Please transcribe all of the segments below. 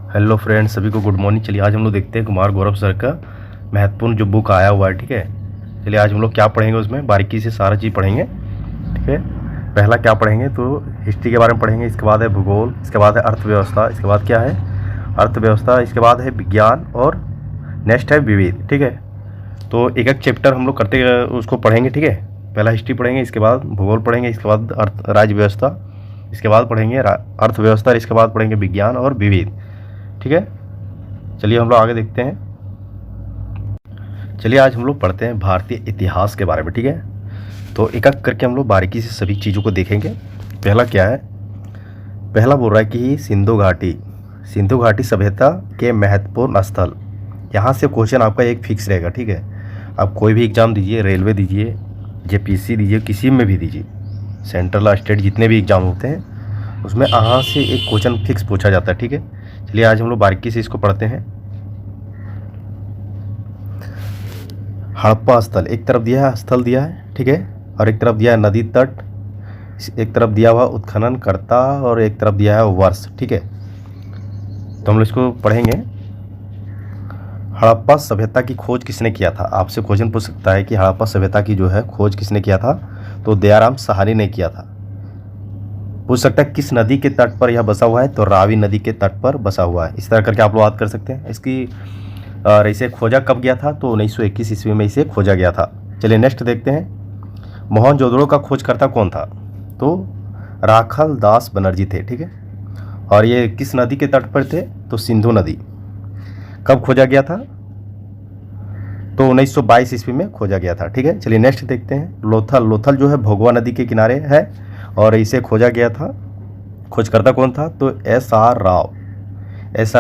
Hello friends, सभी को good morning. चलिए आज हम लोग देखते हैं कुमार गौरव सर का महत्वपूर्ण जो बुक आया हुआ है। ठीक है, चलिए आज हम लोग क्या पढ़ेंगे, उसमें बारीकी से सारा चीज़ पढ़ेंगे। ठीक है, पहला क्या पढ़ेंगे तो हिस्ट्री के बारे में पढ़ेंगे, इसके बाद है भूगोल, इसके बाद है अर्थव्यवस्था, इसके बाद क्या है अर्थव्यवस्था, इसके बाद है विज्ञान और नेक्स्ट है विविध। ठीक है, तो एक एक चैप्टर हम लोग करते उसको पढ़ेंगे। ठीक है, पहला हिस्ट्री पढ़ेंगे, इसके बाद भूगोल पढ़ेंगे, इसके बाद राज्य व्यवस्था, इसके बाद पढ़ेंगे अर्थव्यवस्था, इसके बाद पढ़ेंगे विज्ञान और विविध। ठीक है, चलिए हम लोग आगे देखते हैं। चलिए आज हम लोग पढ़ते हैं भारतीय इतिहास के बारे में। ठीक है, तो एक एक करके हम लोग बारीकी से सभी चीज़ों को देखेंगे। पहला क्या है, पहला बोल रहा है कि सिंधु घाटी सभ्यता के महत्वपूर्ण स्थल। यहाँ से क्वेश्चन आपका एक फिक्स रहेगा। ठीक है, आप कोई भी एग्ज़ाम दीजिए, रेलवे दीजिए, जेपीसी दीजिए, किसी में भी दीजिए, सेंट्रल स्टेट जितने भी एग्ज़ाम होते हैं उसमें यहाँ से एक क्वेश्चन फिक्स पूछा जाता है। ठीक है, चलिए आज हम लोग बारीकी से इसको पढ़ते हैं। हड़प्पा स्थल, एक तरफ दिया है स्थल दिया है, ठीक है, और एक तरफ दिया है नदी तट, एक तरफ दिया हुआ उत्खनन करता और एक तरफ दिया है वर्ष। ठीक है, तो हम लोग इसको पढ़ेंगे। हड़प्पा सभ्यता की खोज किसने किया था? आपसे क्वेश्चन पूछ सकता है कि हड़प्पा सभ्यता की जो है खोज किसने किया था, तो दयाराम सहानी ने किया था। पूछ सकता है किस नदी के तट पर यह बसा हुआ है, तो रावी नदी के तट पर बसा हुआ है। इस तरह करके आप लोग बात कर सकते हैं। इसकी और इसे खोजा कब गया था, तो 1921 ईस्वी में इसे खोजा गया था। चलिए नेक्स्ट देखते हैं। मोहनजोदड़ो का खोजकर्ता कौन था, तो राखल दास बनर्जी थे। ठीक है, और ये किस नदी के तट पर थे, तो सिंधु नदी। कब खोजा गया था, तो 1922 ईस्वी में खोजा गया था। ठीक है, चलिए नेक्स्ट देखते हैं। लोथल जो है भोगवा नदी के किनारे है और इसे खोजा गया था। खोजकर्ता कौन था, तो एस आर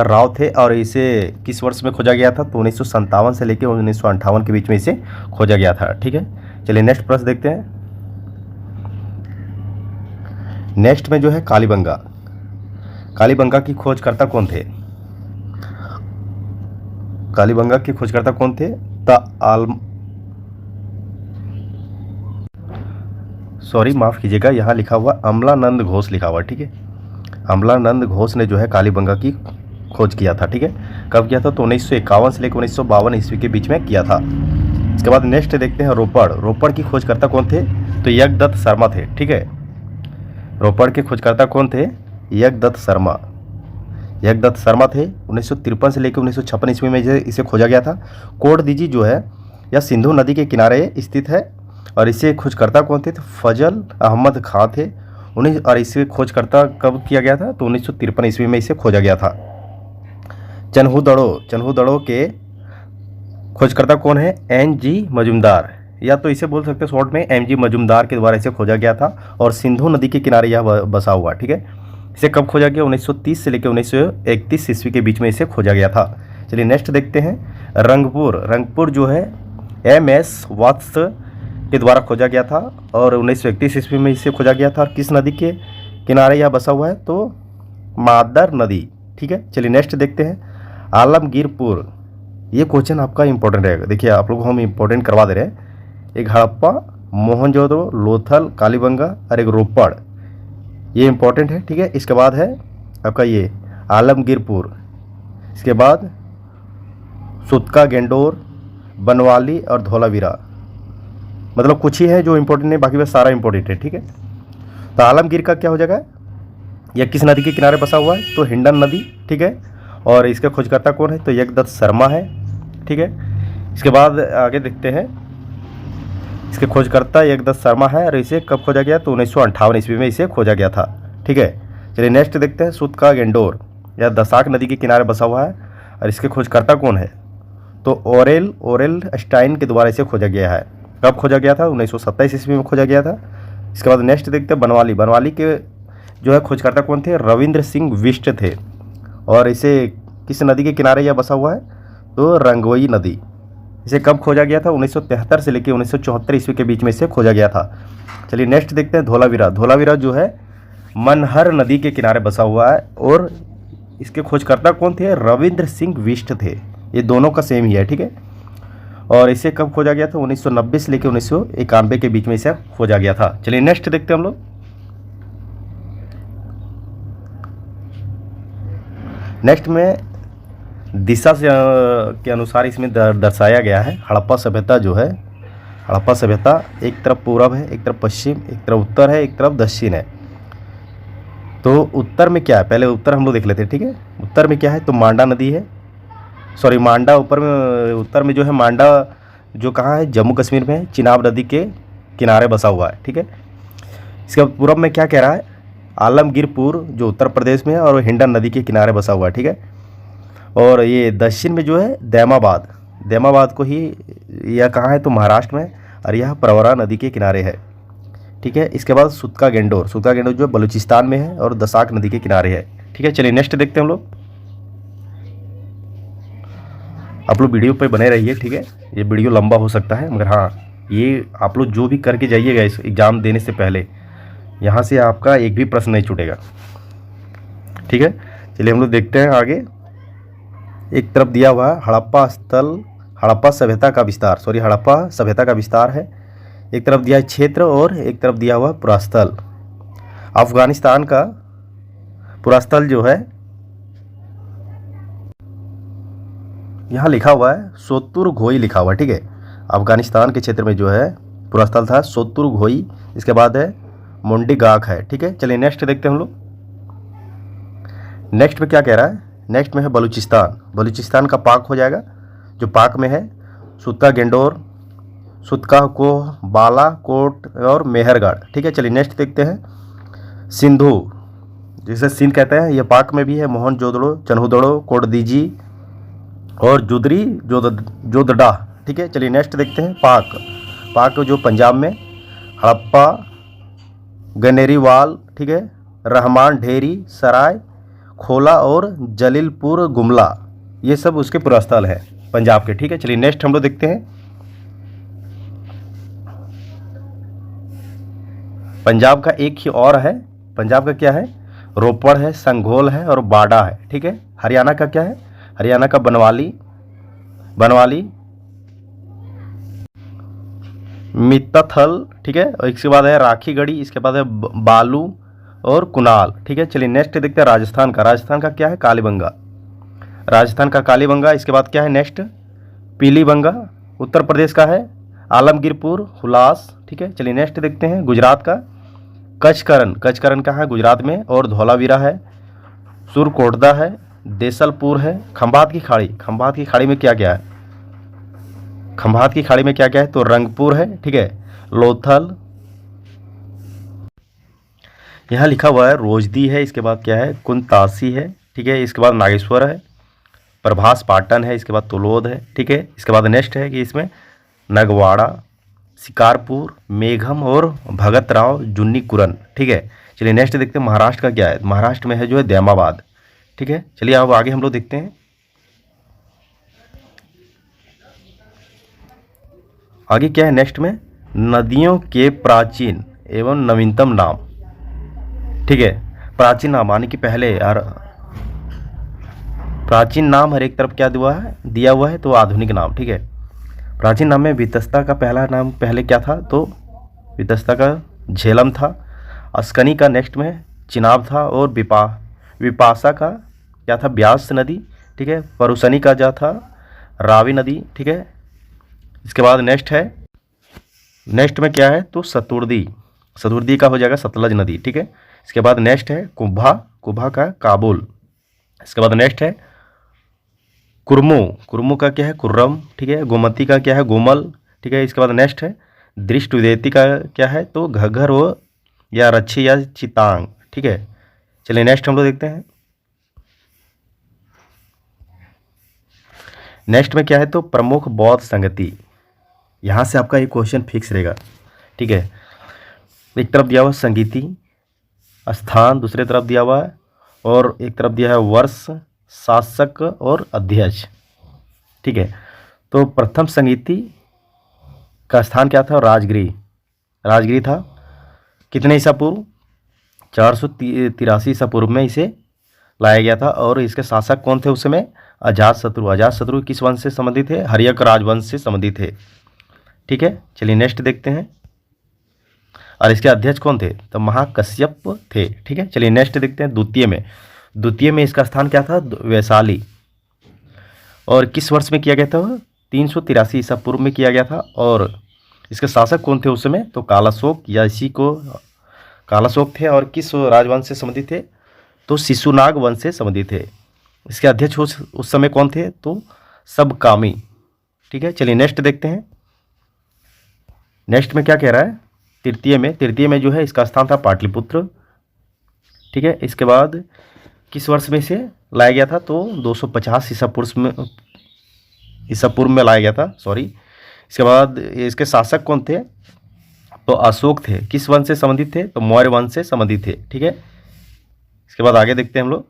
राव थे, और इसे किस वर्ष में खोजा गया था, तो 1957 से लेकर 1958 के बीच में इसे खोजा गया था। ठीक है, चलिए नेक्स्ट प्रश्न देखते हैं। नेक्स्ट में जो है कालीबंगा की खोजकर्ता कौन थे? कालीबंगा के खोजकर्ता कौन थे, माफ कीजिएगा, यहाँ लिखा हुआ अमलानंद घोष लिखा हुआ। ठीक है, अमलानंद घोष ने जो है कालीबंगा की खोज किया था। ठीक है, कब किया था, तो 1951 से लेकर 1952 ईस्वी के बीच में किया था। इसके बाद नेक्स्ट देखते हैं रोपड़ की खोजकर्ता कौन थे, तो यज्ञदत्त शर्मा थे। ठीक है, रोपड़ के खोजकर्ता कौन थे, यज्ञदत्त शर्मा थे। 1953 से लेकर 1956 ईस्वी में इसे खोजा गया था। कोट दीजी जो है यह सिंधु नदी के किनारे स्थित है, और इसे खोजकर्ता कौन थे, तो फजल अहमद खां थे। और इसे खोजकर्ता कब किया गया था, तो 1953 ईस्वी में इसे खोजा गया था। चन्हू दड़ो के खोजकर्ता कौन है, एन.जी. मजुमदार, या तो इसे बोल सकते हैं शॉर्ट में एम.जी. मजुमदार के द्वारा इसे खोजा गया था, और सिंधु नदी के किनारे यह बसा हुआ। ठीक है, इसे कब खोजा गया, 1930 से लेकर 1931 ईस्वी के बीच में इसे खोजा गया था। चलिए नेक्स्ट देखते हैं। रंगपुर जो है एम.एस. वत्स के द्वारा खोजा गया था, और 1931 ईस्वी में इसे खोजा गया था। और किस नदी के किनारे यह बसा हुआ है, तो मादर नदी। ठीक है, चलिए नेक्स्ट देखते हैं। आलमगीरपुर, ये क्वेश्चन आपका इंपॉर्टेंट रहेगा। देखिए आप लोग को हम इंपॉर्टेंट करवा दे रहे हैं। एक हड़प्पा, मोहनजोदड़ो, लोथल, कालीबंगा और एक रोपड़, ये इंपॉर्टेंट है। ठीक है, इसके बाद है आपका ये आलमगीरपुर, इसके बाद सुतका गेंडोर, बनवाली और धोलावीरा। मतलब कुछ ही है जो इंपॉर्टेंट है, बाकी बस सारा इंपॉर्टेंट है। ठीक है, तो आलमगीर का क्या हो जाएगा, यह किस नदी के किनारे बसा हुआ है, तो हिंडन नदी। ठीक है, और इसका खोजकर्ता कौन है, तो यज्ञदत्त शर्मा है। ठीक है, इसके बाद आगे देखते हैं। इसके खोजकर्ता यज्ञदत्त शर्मा है, और इसे कब खोजा गया, तो 1958 ईस्वी में इसे खोजा गया था। ठीक है, चलिए नेक्स्ट देखते हैं। सुतका गेंडोर, यह दसाक नदी के किनारे बसा हुआ है, और इसके खोजकर्ता कौन है, तो ओरेल स्टाइन के द्वारा इसे खोजा गया है। कब खोजा गया था, 1927 ईस्वी में खोजा गया था। इसके बाद नेक्स्ट देखते हैं बनवाली के जो है खोजकर्ता कौन थे, रविंद्र सिंह बिष्ट थे, और इसे किस नदी के किनारे यह बसा हुआ है, तो रंगोई नदी। इसे कब खोजा गया था, 1973 से लेकर 1974 ईस्वी के बीच में इसे खोजा गया था। चलिए नेक्स्ट देखते हैं। धोलावीरा जो है मनहर नदी के किनारे बसा हुआ है, और इसके खोजकर्ता कौन थे, रविंद्र सिंह बिष्ट थे। ये दोनों का सेम ही है। ठीक है, और इसे कब खोजा गया था, 1990 से लेकर 1991 के बीच में इसे खोजा गया था। चलिए नेक्स्ट देखते हैं हम लोग। नेक्स्ट में दिशा से के अनुसार इसमें दर्शाया गया है। हड़प्पा सभ्यता जो है, हड़प्पा सभ्यता एक तरफ पूरब है, एक तरफ पश्चिम, एक तरफ उत्तर है, एक तरफ दक्षिण है। तो उत्तर में क्या है, पहले उत्तर हम लोग देख लेते हैं, ठीक है। उत्तर में क्या है, तो मांडा नदी है, सॉरी मांडा ऊपर में, उत्तर में जो है मांडा जो कहाँ है, जम्मू कश्मीर में है, चिनाब नदी के किनारे बसा हुआ है, ठीक है। इसके बाद पूरब में क्या कह रहा है, आलमगीरपुर जो उत्तर प्रदेश में है और हिंडन नदी के किनारे बसा हुआ है, ठीक है। और ये दक्षिण में जो है दैमाबाद, दैमाबाद को ही, यह कहाँ है, तो महाराष्ट्र में, और यह प्रवरा नदी के किनारे है, ठीक है। इसके बाद सुतका गेंडोर, सुतका गेंडोर जो बलूचिस्तान में है और दसाक नदी के किनारे है, ठीक है। चलिए नेक्स्ट देखते हैं हम लोग। आप लोग वीडियो पे बने रहिए, ठीक है। ये वीडियो लंबा हो सकता है, मगर हाँ, ये आप लोग जो भी करके जाइएगा इस एग्ज़ाम देने से पहले, यहाँ से आपका एक भी प्रश्न नहीं छूटेगा, ठीक है। चलिए हम लोग देखते हैं आगे। एक तरफ दिया हुआ है हड़प्पा स्थल, हड़प्पा सभ्यता का विस्तार, सॉरी हड़प्पा सभ्यता का विस्तार है। एक तरफ दिया है क्षेत्र और एक तरफ दिया हुआ पुरास्थल। अफगानिस्तान का पुरास्थल जो है, यहाँ लिखा हुआ है सोतुर घोई लिखा हुआ है, ठीक है। अफगानिस्तान के क्षेत्र में जो है पुरास्थल था सोतुर घोई, इसके बाद है मोंडीगाक है, ठीक है। चलिए नेक्स्ट देखते हैं हम लोग। नेक्स्ट में क्या कह रहा है, नेक्स्ट में है बलूचिस्तान, बलूचिस्तान का पाक हो जाएगा, जो पाक में है सुतका गेंडोर, सुतका को, बालाकोट और मेहरगढ़, ठीक है। चलिए नेक्स्ट देखते हैं। सिंधु, जिसे सिंध कहते हैं, यह पाक में भी है, मोहनजोदड़ो, चन्हुदड़ो, कोटदीजी और जुदरी जोदडा, ठीक है। चलिए नेक्स्ट देखते हैं। पाक, पाक जो पंजाब में, हड़प्पा, गनेरीवाल, ठीक है, रहमान ढेरी, सराय खोला और जलीलपुर गुमला, ये सब उसके पुरास्थल है पंजाब के, ठीक है। चलिए नेक्स्ट हम लोग देखते हैं। पंजाब का एक ही और है, पंजाब का क्या है, रोपड़ है, संघोल है और बाडा है, ठीक है। हरियाणा का क्या है, हरियाणा का बनवाली, बनवाली, मित्तथल, ठीक है। और इसके बाद है राखीगढ़ी, इसके बाद है बालू और कुनाल, ठीक है। चलिए नेक्स्ट देखते हैं राजस्थान का, राजस्थान का क्या है, कालीबंगा, राजस्थान का कालीबंगा। इसके बाद क्या है नेक्स्ट, पीलीबंगा। उत्तर प्रदेश का है आलमगीरपुर, हुलास, ठीक है। चलिए नेक्स्ट देखते हैं गुजरात का, कचकरण, कचकरण का है गुजरात में और धौलावीरा है, सुरकोटदा है, देसलपुर है। खंभात की खाड़ी, खंभात की खाड़ी में क्या क्या है, खंभात की खाड़ी में क्या क्या है, तो रंगपुर है, ठीक है, लोथल, यहाँ लिखा हुआ है रोजदी है, इसके बाद क्या है, कुंतासी है, ठीक है। इसके बाद नागेश्वर है, प्रभास पाटन है, इसके बाद तुलोद है, ठीक है। इसके बाद नेक्स्ट है कि इसमें नगवाड़ा, शिकारपुर, मेघम और भगत राव जुन्नी कुरन, ठीक है। चलिए नेक्स्ट देखते हैं महाराष्ट्र का क्या है, महाराष्ट्र में है जो है दैमाबाद, ठीक है। चलिए अब आगे हम लोग देखते हैं। आगे क्या है नेक्स्ट में, नदियों के प्राचीन एवं नवीनतम नाम, ठीक है। प्राचीन नाम यानी कि पहले यार, प्राचीन नाम हर एक तरफ क्या दिया हुआ है, तो आधुनिक नाम, ठीक है। प्राचीन नाम में वितस्ता का पहला नाम पहले क्या था, तो वितस्ता का झेलम था। अस्कनी का नेक्स्ट में चिनाब था और विपासा का क्या था, ब्यास नदी, ठीक है। परुसनी का जो था रावी नदी, ठीक है। इसके बाद नेक्स्ट है, नेक्स्ट में क्या है, तो सतुर्दी, सतुर्दी का हो जाएगा सतलज नदी, ठीक है। इसके बाद नेक्स्ट है कुंभा, कुंभा का काबुल। इसके बाद नेक्स्ट है कुर्मू, कुर्मू का क्या है, कुर्रम, ठीक है। गोमती का क्या है, गोमल, ठीक है। इसके बाद नेक्स्ट है दृष्टुदेती का क्या है, तो घग्घर हो या रच्छी या चितांग, ठीक है। चलिए नेक्स्ट हम लोग देखते हैं। नेक्स्ट में क्या है, तो प्रमुख बौद्ध संगति, यहाँ से आपका एक क्वेश्चन फिक्स रहेगा, ठीक है। एक तरफ दिया हुआ संगीति स्थान, दूसरे तरफ दिया हुआ है और एक तरफ दिया है वर्ष, शासक और अध्यक्ष, ठीक है। तो प्रथम संगीति का स्थान क्या था, राजगिरी, राजगिरी था। कितने ईसा पूर्व, 483 ईसा पूर्व में इसे लाया गया था। और इसके शासक कौन थे उस समय, अजातशत्रु, अजातशत्रु किस वंश से संबंधित थे, हर्यक राजवंश से संबंधित थे, ठीक है। चलिए नेक्स्ट देखते हैं। और इसके अध्यक्ष कौन थे, तो महाकश्यप थे, ठीक है। चलिए नेक्स्ट देखते हैं। द्वितीय में, द्वितीय में इसका स्थान क्या था? वैशाली। और किस वर्ष में किया गया था? 383 ईसा पूर्व में किया गया था। और इसके शासक कौन थे उस समय? तो कालाशोक, या इसी को कालाशोक थे। और किस राजवंश से संबंधित थे? तो शिशुनाग वंश से संबंधित थे। इसके अध्यक्ष उस समय कौन थे? तो सबकामी। ठीक है, चलिए नेक्स्ट देखते हैं। नेक्स्ट में क्या कह रहा है? तृतीय में जो है इसका स्थान था पाटलिपुत्र। ठीक है, इसके बाद किस वर्ष में इसे लाया गया था? तो 250 ईसा पूर्व में लाया गया था, सॉरी। इसके बाद इसके शासक कौन थे? तो अशोक थे। किस वंश से संबंधित थे? तो मौर्य वंश से संबंधित थे। ठीक है, इसके बाद आगे देखते हैं हम लोग।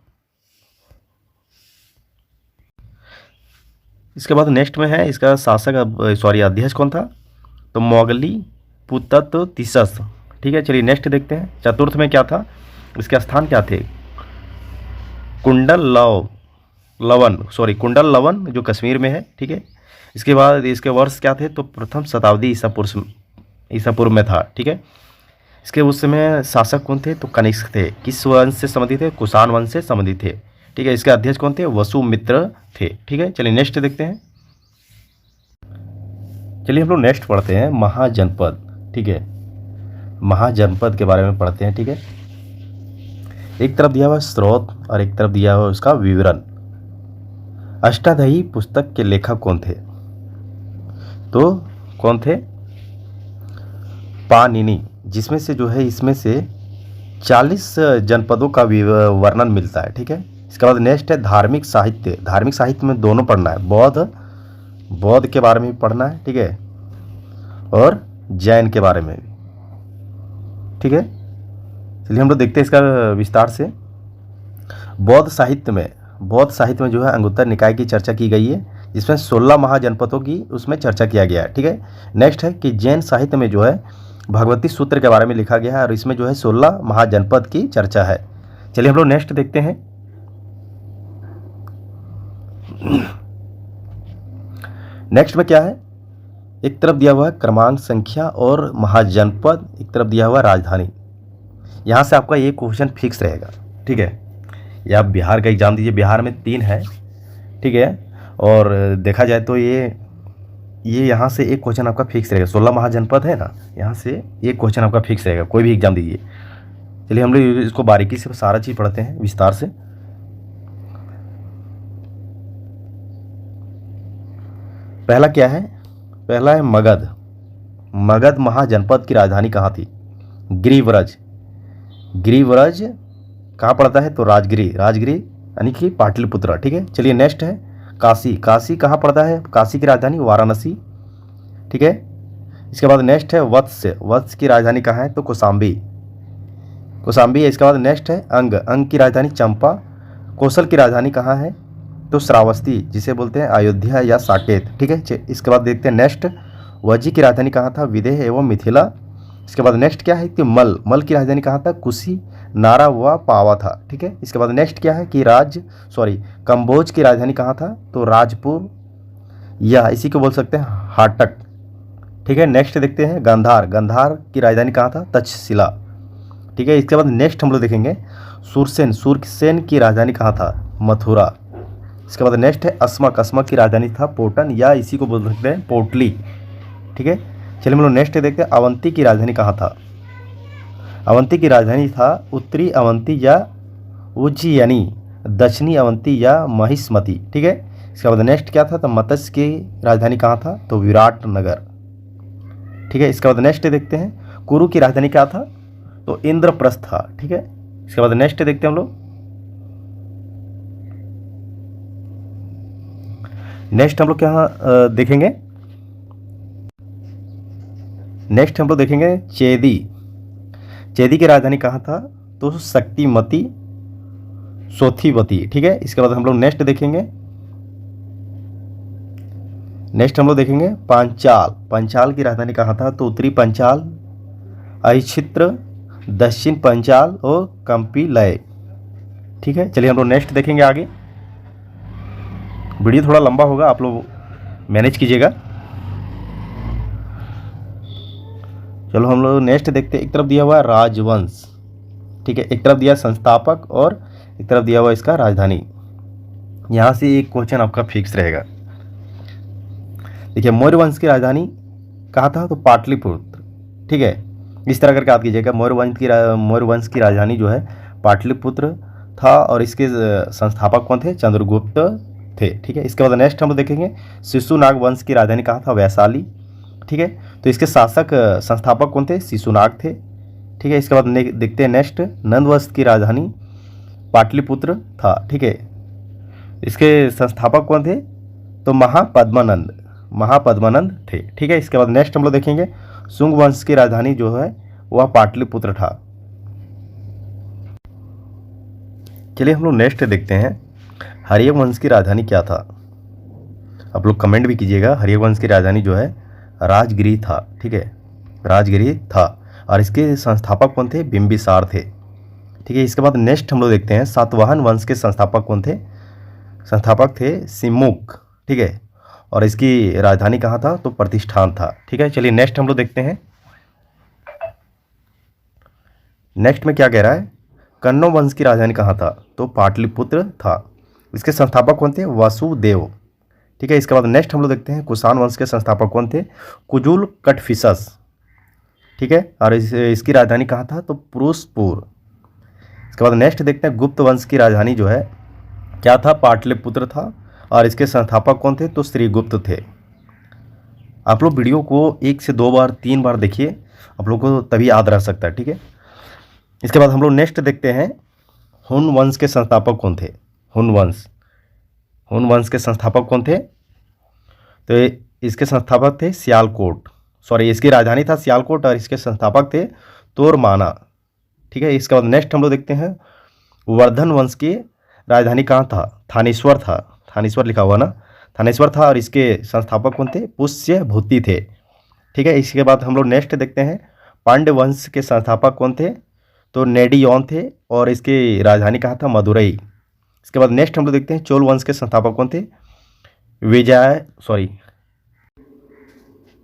इसके बाद नेक्स्ट में है इसका शासक, सॉरी, अध्यक्ष कौन था? तो मोगली पुत्ततीसस। ठीक है, चलिए नेक्स्ट देखते हैं। चतुर्थ में क्या था? इसके स्थान क्या थे? कुंडल लवन जो कश्मीर में है। ठीक है, इसके बाद इसके वर्ष क्या थे? तो प्रथम शताब्दी ईसा पूर्व में था। ठीक है, इसके उस समय शासक कौन थे? तो कनिष्क थे। किस वंश से संबंधित थे? कुषाण वंश से संबंधित थे। ठीक है, इसके अध्यक्ष कौन थे? वसुमित्र थे। ठीक है, चलिए नेक्स्ट देखते हैं। चलिए हम लोग नेक्स्ट पढ़ते हैं महाजनपद। ठीक है, महाजनपद के बारे में पढ़ते हैं। ठीक है, एक तरफ दिया हुआ स्रोत और एक तरफ दिया हुआ उसका विवरण। अष्टाध्यायी पुस्तक के लेखक कौन थे? तो कौन थे? पाणिनि, जिसमें से जो है इसमें से 40 जनपदों का वर्णन मिलता है। ठीक है, इसके बाद नेक्स्ट है धार्मिक साहित्य। धार्मिक साहित्य में दोनों पढ़ना है, बौद्ध के बारे में भी पढ़ना है। ठीक है, और जैन के बारे में भी। ठीक है, चलिए हम लोग देखते हैं इसका विस्तार से। बौद्ध साहित्य में जो है अंगुत्तर निकाय की चर्चा की गई है, जिसमें 16 महाजनपदों की उसमें चर्चा किया गया है। ठीक है, नेक्स्ट है कि जैन साहित्य में जो है भगवती सूत्र के बारे में लिखा गया है और इसमें जो है 16 महाजनपद की चर्चा है। चलिए हम लोग नेक्स्ट देखते हैं। नेक्स्ट में क्या है? एक तरफ दिया हुआ है क्रमांक संख्या और महाजनपद, एक तरफ दिया हुआ राजधानी। यहाँ से आपका ये क्वेश्चन फिक्स रहेगा। ठीक है, या आप बिहार का एग्जाम दीजिए, बिहार में 3 है। ठीक है, और देखा जाए तो ये यहाँ से एक क्वेश्चन आपका फिक्स रहेगा। 16 महाजनपद है ना, यहाँ से एक क्वेश्चन आपका फिक्स रहेगा, कोई भी एग्जाम दीजिए। चलिए हम लोग इसको बारीकी से सारा चीज़ पढ़ते हैं विस्तार से। पहला क्या है? पहला है मगध महाजनपद की राजधानी कहाँ थी? गिरिव्रज कहाँ पड़ता है? तो राजगिरी यानी कि पाटलिपुत्र। ठीक है, चलिए नेक्स्ट है काशी कहाँ पड़ता है? काशी की राजधानी वाराणसी। ठीक है, इसके बाद नेक्स्ट है वत्स की राजधानी कहाँ है? तो कौशाम्बी है। इसके बाद नेक्स्ट है अंग की राजधानी चंपा। कौशल की राजधानी कहाँ है? तो श्रावस्ती, जिसे बोलते हैं अयोध्या या साकेत। ठीक है, इसके बाद देखते हैं नेक्स्ट वज्जी की राजधानी कहाँ था? विदेह एवं मिथिला। इसके बाद नेक्स्ट क्या है कि मल की राजधानी कहाँ था? कुशी, नारा व पावा था। ठीक है, इसके बाद नेक्स्ट क्या है कि कंबोज की राजधानी कहाँ था? तो राजपुर, या इसी को बोल सकते हैं हाटक। ठीक है, नेक्स्ट देखते हैं गांधार की राजधानी कहाँ था? तक्षशिला। ठीक है, इसके बाद नेक्स्ट हम लोग देखेंगे सुरसेन की राजधानी कहाँ था? मथुरा। इसके बाद नेक्स्ट है अस्मक की राजधानी था पोटन, या इसी को बोल सकते हैं पोटली। ठीक है, चलिए हम लोग नेक्स्ट देखते हैं अवंती की राजधानी कहाँ था? अवंती की राजधानी था उत्तरी अवंती या उज्जयिनी, दक्षिणी अवंती या महिष्मती। ठीक है, इसके बाद नेक्स्ट क्या था? तो मत्स्य की राजधानी कहाँ था? तो विराटनगर। ठीक है, इसके बाद नेक्स्ट देखते हैं कुरु की राजधानी क्या था? तो इंद्रप्रस्थ था। ठीक है, इसके बाद नेक्स्ट देखते हैं हम लोग। नेक्स्ट हम लोग क्या देखेंगे? नेक्स्ट हम लोग देखेंगे चेदी की राजधानी कहाँ था? तो शक्तिमती सोथीवती। ठीक है, इसके बाद हम लोग नेक्स्ट देखेंगे पंचाल की राजधानी कहाँ था? तो उत्तरी पंचाल, अहिक्षित्र, दक्षिण पंचाल और कंपिलय। ठीक है, चलिए हम लोग नेक्स्ट देखेंगे आगे। वीडियो थोड़ा लंबा होगा, आप लोग मैनेज कीजिएगा। चलो हम लोग नेक्स्ट देखते हैं। एक तरफ दिया हुआ है राजवंश। ठीक है, एक तरफ दिया संस्थापक और एक तरफ दिया हुआ इसका राजधानी। यहाँ से एक क्वेश्चन आपका फिक्स रहेगा। देखिए मौर्य वंश की राजधानी कहाँ था, तो पाटलिपुत्र, ठीक है। इस तरह करके याद कीजिएगा, मौर्य वंश की राजधानी जो है पाटलिपुत्र था, और इसके संस्थापक कौन थे, चंद्रगुप्त थे, ठीक है। इसके बाद नेक्स्ट हम देखेंगे शिशुनाग वंश की राजधानी कहाँ था, वैशाली, ठीक है। तो इसके शासक संस्थापक कौन थे, शिशुनाग थे, ठीक है। इसके बाद देखते हैं नेक्स्ट, नंद वंश की राजधानी पाटलिपुत्र था, ठीक है। इसके संस्थापक कौन थे, तो महापद्मानंद थे, ठीक है। इसके बाद नेक्स्ट हम लोग देखेंगे शुंग वंश की राजधानी जो है वह पाटलिपुत्र था। चलिए हम लोग नेक्स्ट देखते हैं हर्यक वंश की राजधानी क्या था। आप लोग कमेंट भी कीजिएगा। हर्यक वंश की राजधानी जो है राजगिरी था, ठीक है, राजगिरी था, और इसके संस्थापक कौन थे, बिंबिसार थे, ठीक है। इसके बाद नेक्स्ट हम लोग देखते हैं सातवाहन वंश के संस्थापक कौन थे, संस्थापक थे सिमुक, ठीक है, और इसकी राजधानी कहाँ था, तो प्रतिष्ठान था, ठीक है। चलिए नेक्स्ट हम लोग देखते हैं, नेक्स्ट में क्या कह रहा है, कन्नौज वंश की राजधानी कहाँ था, तो पाटलिपुत्र था, इसके संस्थापक कौन थे, वसुदेव, ठीक है। इसके बाद नेक्स्ट हम लोग देखते हैं कुषाण वंश के संस्थापक कौन थे, कुजुल कटफिसस, ठीक है, और इसकी राजधानी कहाँ था, तो पुरुषपुर। इसके बाद नेक्स्ट देखते हैं गुप्त वंश की राजधानी जो है क्या था, पाटलिपुत्र था, और इसके संस्थापक कौन थे, तो श्रीगुप्त थे। आप लोग वीडियो को 1 से 2 बार 3 बार देखिए, आप लोग को तभी याद रह सकता है, ठीक है। इसके बाद हम लोग नेक्स्ट देखते हैं हुन वंश के संस्थापक कौन थे, हुन वंश के संस्थापक कौन थे, तो इसके संस्थापक थे सियालकोट, सॉरी इसकी राजधानी था सियालकोट, और इसके संस्थापक थे तोरमाना, ठीक है। इसके बाद नेक्स्ट हम लोग देखते हैं वर्धन वंश की राजधानी कहाँ था, थानेश्वर था, थानेश्वर लिखा हुआ ना, थानेश्वर था, और इसके संस्थापक कौन थे, पुष्यभूति थे, ठीक है। इसके बाद हम लोग नेक्स्ट देखते हैं पांड्य वंश के संस्थापक कौन थे, तो नेडियोन थे, और इसकी राजधानी कहाँ था, मदुरई। इसके बाद नेक्स्ट हम लोग देखते हैं चोल वंश के संस्थापक कौन थे,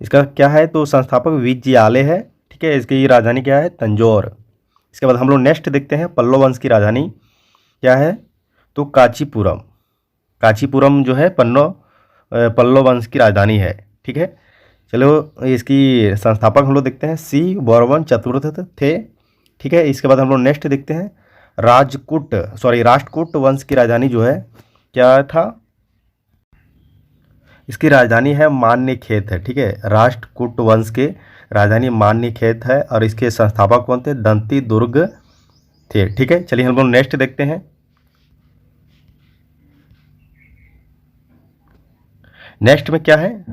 इसका क्या है, तो संस्थापक विजयालय है, ठीक है। इसकी राजधानी क्या है, तंजौर। इसके बाद हम लोग नेक्स्ट देखते हैं पल्लव वंश की राजधानी क्या है, तो कांचीपुरम जो है पल्लव वंश की राजधानी है, ठीक है। चलो इसकी संस्थापक हम लोग देखते हैं सी वर्मन चतुर्थ थे, ठीक है। इसके बाद हम लोग नेक्स्ट देखते हैं राष्ट्रकूट वंश की राजधानी जो है क्या था, इसकी राजधानी है मान्यखेत है, ठीक है। राष्ट्रकूट वंश के राजधानी मान्यखेत है, और इसके संस्थापक कौन थे, दंती दुर्ग थे, ठीक है। चलिए हम लोग नेक्स्ट देखते हैं, नेक्स्ट में क्या है,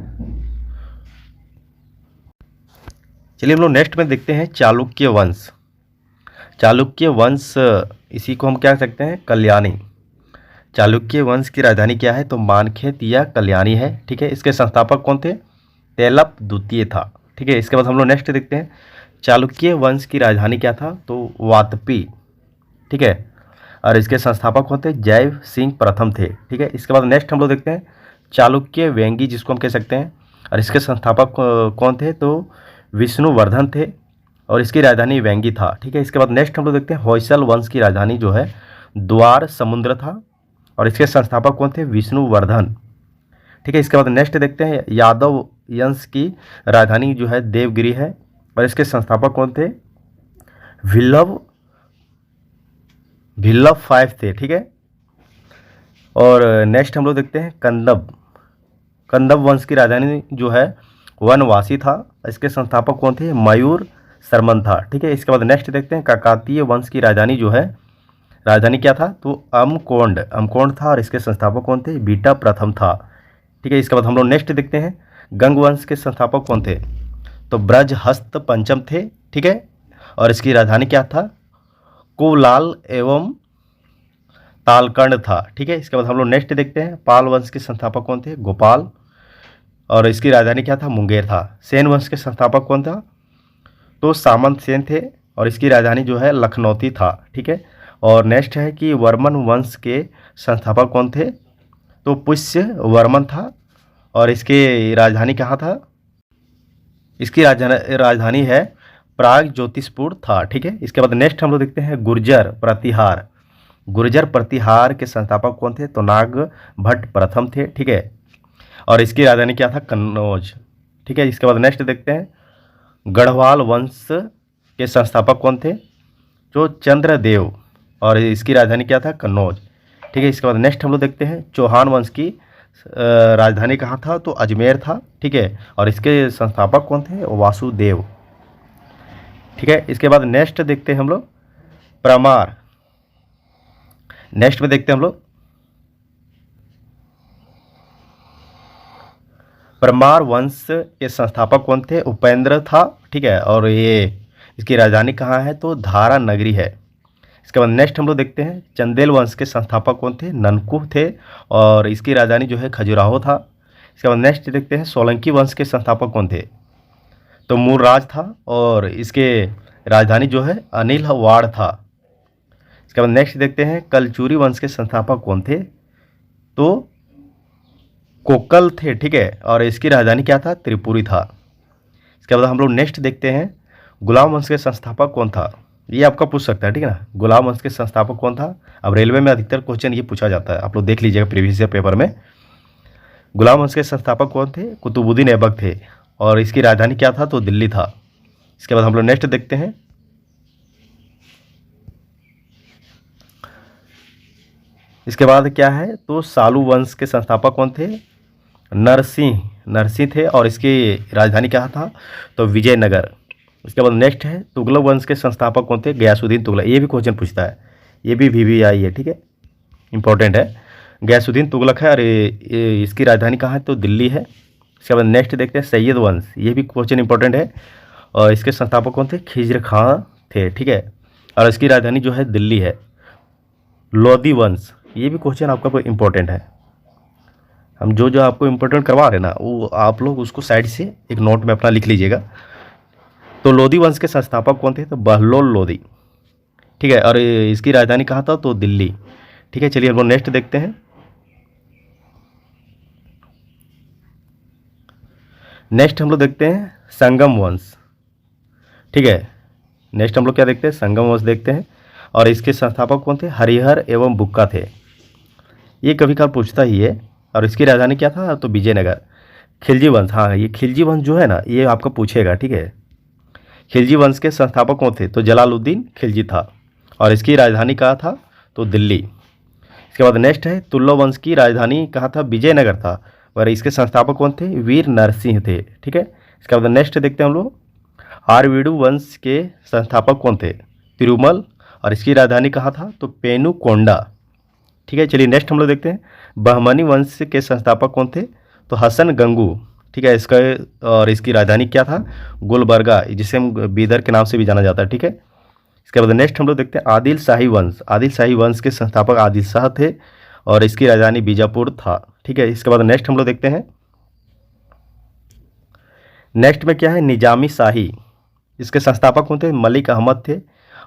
चलिए हम लोग नेक्स्ट में देखते हैं चालुक्य वंश, इसी को हम क्या कह सकते हैं, कल्याणी। चालुक्य वंश की राजधानी क्या है, तो मानखेत या कल्याणी है, ठीक है। इसके संस्थापक कौन थे, तेलप द्वितीय था, ठीक है। इसके बाद हम लोग नेक्स्ट देखते हैं चालुक्य वंश की राजधानी क्या था, तो वातपी, ठीक है, और इसके संस्थापक कौन थे, जैव सिंह प्रथम थे, ठीक है। इसके बाद नेक्स्ट हम लोग देखते हैं चालुक्य वेंगी जिसको हम कह सकते हैं, और इसके संस्थापक कौन थे, तो विष्णुवर्धन थे, और इसकी राजधानी वेंगी था, ठीक है। इसके बाद नेक्स्ट हम लोग देखते हैं होयसल वंश की राजधानी जो है द्वार समुद्र था, और इसके संस्थापक कौन थे, विष्णुवर्धन, ठीक है। इसके बाद नेक्स्ट देखते हैं यादव वंश की राजधानी जो है देवगिरी है, और इसके संस्थापक कौन थे, भिल्लभ 5 थे, ठीक है। और नेक्स्ट हम लोग देखते हैं कंदब वंश की राजधानी जो है वनवासी था, इसके संस्थापक कौन थे, मयूर शर्मन था, ठीक है। इसके बाद नेक्स्ट देखते हैं काकतीय वंश की राजधानी जो है, राजधानी क्या था, तो अमकोंड था, और इसके संस्थापक कौन थे, बीटा प्रथम था, ठीक है। इसके बाद हम लोग नेक्स्ट देखते हैं गंग वंश के संस्थापक कौन थे, तो ब्रजहस्त पंचम थे, ठीक है, और इसकी राजधानी क्या था, कुलाल एवं तालकंड था, ठीक है। इसके बाद हम लोग नेक्स्ट देखते हैं पाल वंश के संस्थापक कौन थे, गोपाल, और इसकी राजधानी क्या था, मुंगेर था। सेन वंश के संस्थापक कौन था, तो सामंत सेन थे, और इसकी राजधानी जो है लखनौती था, ठीक है। और नेक्स्ट है कि वर्मन वंश के संस्थापक कौन थे, तो पुष्य वर्मन था, और इसकी राजधानी कहाँ था, इसकी राजधानी है प्राग ज्योतिषपुर था, ठीक है। इसके बाद नेक्स्ट हम लोग देखते हैं गुर्जर प्रतिहार गुर्जर प्रतिहार के संस्थापक कौन थे? तो नाग भट्ट प्रथम थे, ठीक है। और इसकी राजधानी क्या था? कन्नौज, ठीक है। इसके बाद नेक्स्ट देखते हैं, गढ़वाल वंश के संस्थापक कौन थे? जो चंद्रदेव, और इसकी राजधानी क्या था? कन्नौज, ठीक है। इसके बाद नेक्स्ट हम लोग देखते हैं, चौहान वंश की राजधानी कहाँ था? तो अजमेर था, ठीक है। और इसके संस्थापक कौन थे? वासुदेव, ठीक है। इसके बाद नेक्स्ट देखते हैं हम लोग परमार। नेक्स्ट में देखते हैं हम लोग परमार वंश के संस्थापक कौन थे? उपेंद्र था, ठीक है। और ये इसकी राजधानी कहाँ है? तो धारा नगरी है। इसके बाद नेक्स्ट हम लोग देखते हैं, चंदेल वंश के संस्थापक कौन थे? ननकुह थे, और इसकी राजधानी जो है खजुराहो था। इसके बाद नेक्स्ट देखते हैं, सोलंकी वंश के संस्थापक कौन थे? तो मूलराज था, और इसके राजधानी जो है अनिलवाड़ था। इसके बाद नेक्स्ट देखते हैं, कलचुरी वंश के संस्थापक कौन थे? तो कोकल थे, ठीक है। और इसकी राजधानी क्या था? त्रिपुरी था। इसके बाद हम लोग नेक्स्ट देखते हैं, गुलाम वंश के संस्थापक कौन था? ये आपका पूछ सकता है, ठीक है ना। गुलाम वंश के संस्थापक कौन था? अब रेलवे में अधिकतर क्वेश्चन ये पूछा जाता है, आप लोग देख लीजिएगा प्रीवियस ईयर पेपर में। गुलाम वंश के संस्थापक कौन थे? कुतुबुद्दीन ऐबक थे, और इसकी राजधानी क्या था? तो दिल्ली था। इसके बाद हम लोग नेक्स्ट देखते हैं, इसके बाद क्या है? तो सालू वंश के संस्थापक कौन थे? नरसिंह थे, और इसकी राजधानी क्या था? तो विजयनगर। इसके बाद नेक्स्ट है, तुगलक वंश के संस्थापक कौन थे? गयासुद्दीन तुगलक। ये भी क्वेश्चन पूछता है, ये भी VVI है, ठीक है, इंपॉर्टेंट है। गयासुद्दीन तुगलक है, और इसकी राजधानी कहाँ है? तो दिल्ली है। इसके बाद नेक्स्ट देखते हैं, सैयद वंश। ये भी क्वेश्चन इंपॉर्टेंट है, और इसके संस्थापक कौन थे? खिज्र खां थे, ठीक है। और इसकी राजधानी जो है दिल्ली है। लोधी वंश, ये भी क्वेश्चन आपका इंपॉर्टेंट है। हम जो जो आपको इम्पोर्टेंट करवा रहे हैं ना, वो आप लोग उसको साइड से एक नोट में अपना लिख लीजिएगा। तो लोधी वंश के संस्थापक कौन थे? तो बहलोल लोधी, ठीक है। और इसकी राजधानी कहाँ था? तो दिल्ली, ठीक है। चलिए हम लोग नेक्स्ट देखते हैं, नेक्स्ट हम लोग देखते हैं संगम वंश, ठीक है। नेक्स्ट हम लोग क्या देखते हैं? संगम वंश देखते हैं, और इसके संस्थापक कौन थे? हरिहर एवं बुक्का थे। ये कभी कभार पूछता ही है। और इसकी राजधानी क्या था? तो विजयनगर। खिलजी वंश, हाँ, ये खिलजी वंश जो है ना, ये आपको पूछेगा, ठीक है। खिलजी वंश के संस्थापक कौन थे? तो जलालुद्दीन खिलजी था, और इसकी राजधानी कहाँ था? तो दिल्ली। इसके बाद नेक्स्ट है, तुल्लो वंश की राजधानी कहाँ था? विजयनगर था, और इसके संस्थापक कौन थे? वीर नरसिंह थे, ठीक है। इसके बाद नेक्स्ट देखते हैं हम लोग, आरवीडू वंश के संस्थापक कौन थे? तिरुमल, और इसकी राजधानी कहाँ था? तो पेनुकोंडा, ठीक है। चलिए नेक्स्ट हम लोग देखते हैं, बहमनी वंश के संस्थापक कौन थे? तो हसन गंगू, ठीक है। इसका और इसकी राजधानी क्या था? गुलबर्गा, जिसे हम बीदर के नाम से भी जाना जाता है, ठीक है। इसके बाद नेक्स्ट हम लोग देखते हैं, आदिल शाही वंश। आदिल शाही वंश के संस्थापक आदिल शाह थे, और इसकी राजधानी बीजापुर था, ठीक है। इसके बाद नेक्स्ट हम लोग देखते हैं, नेक्स्ट में क्या है? निजामी शाही। इसके संस्थापक कौन थे? मलिक अहमद थे,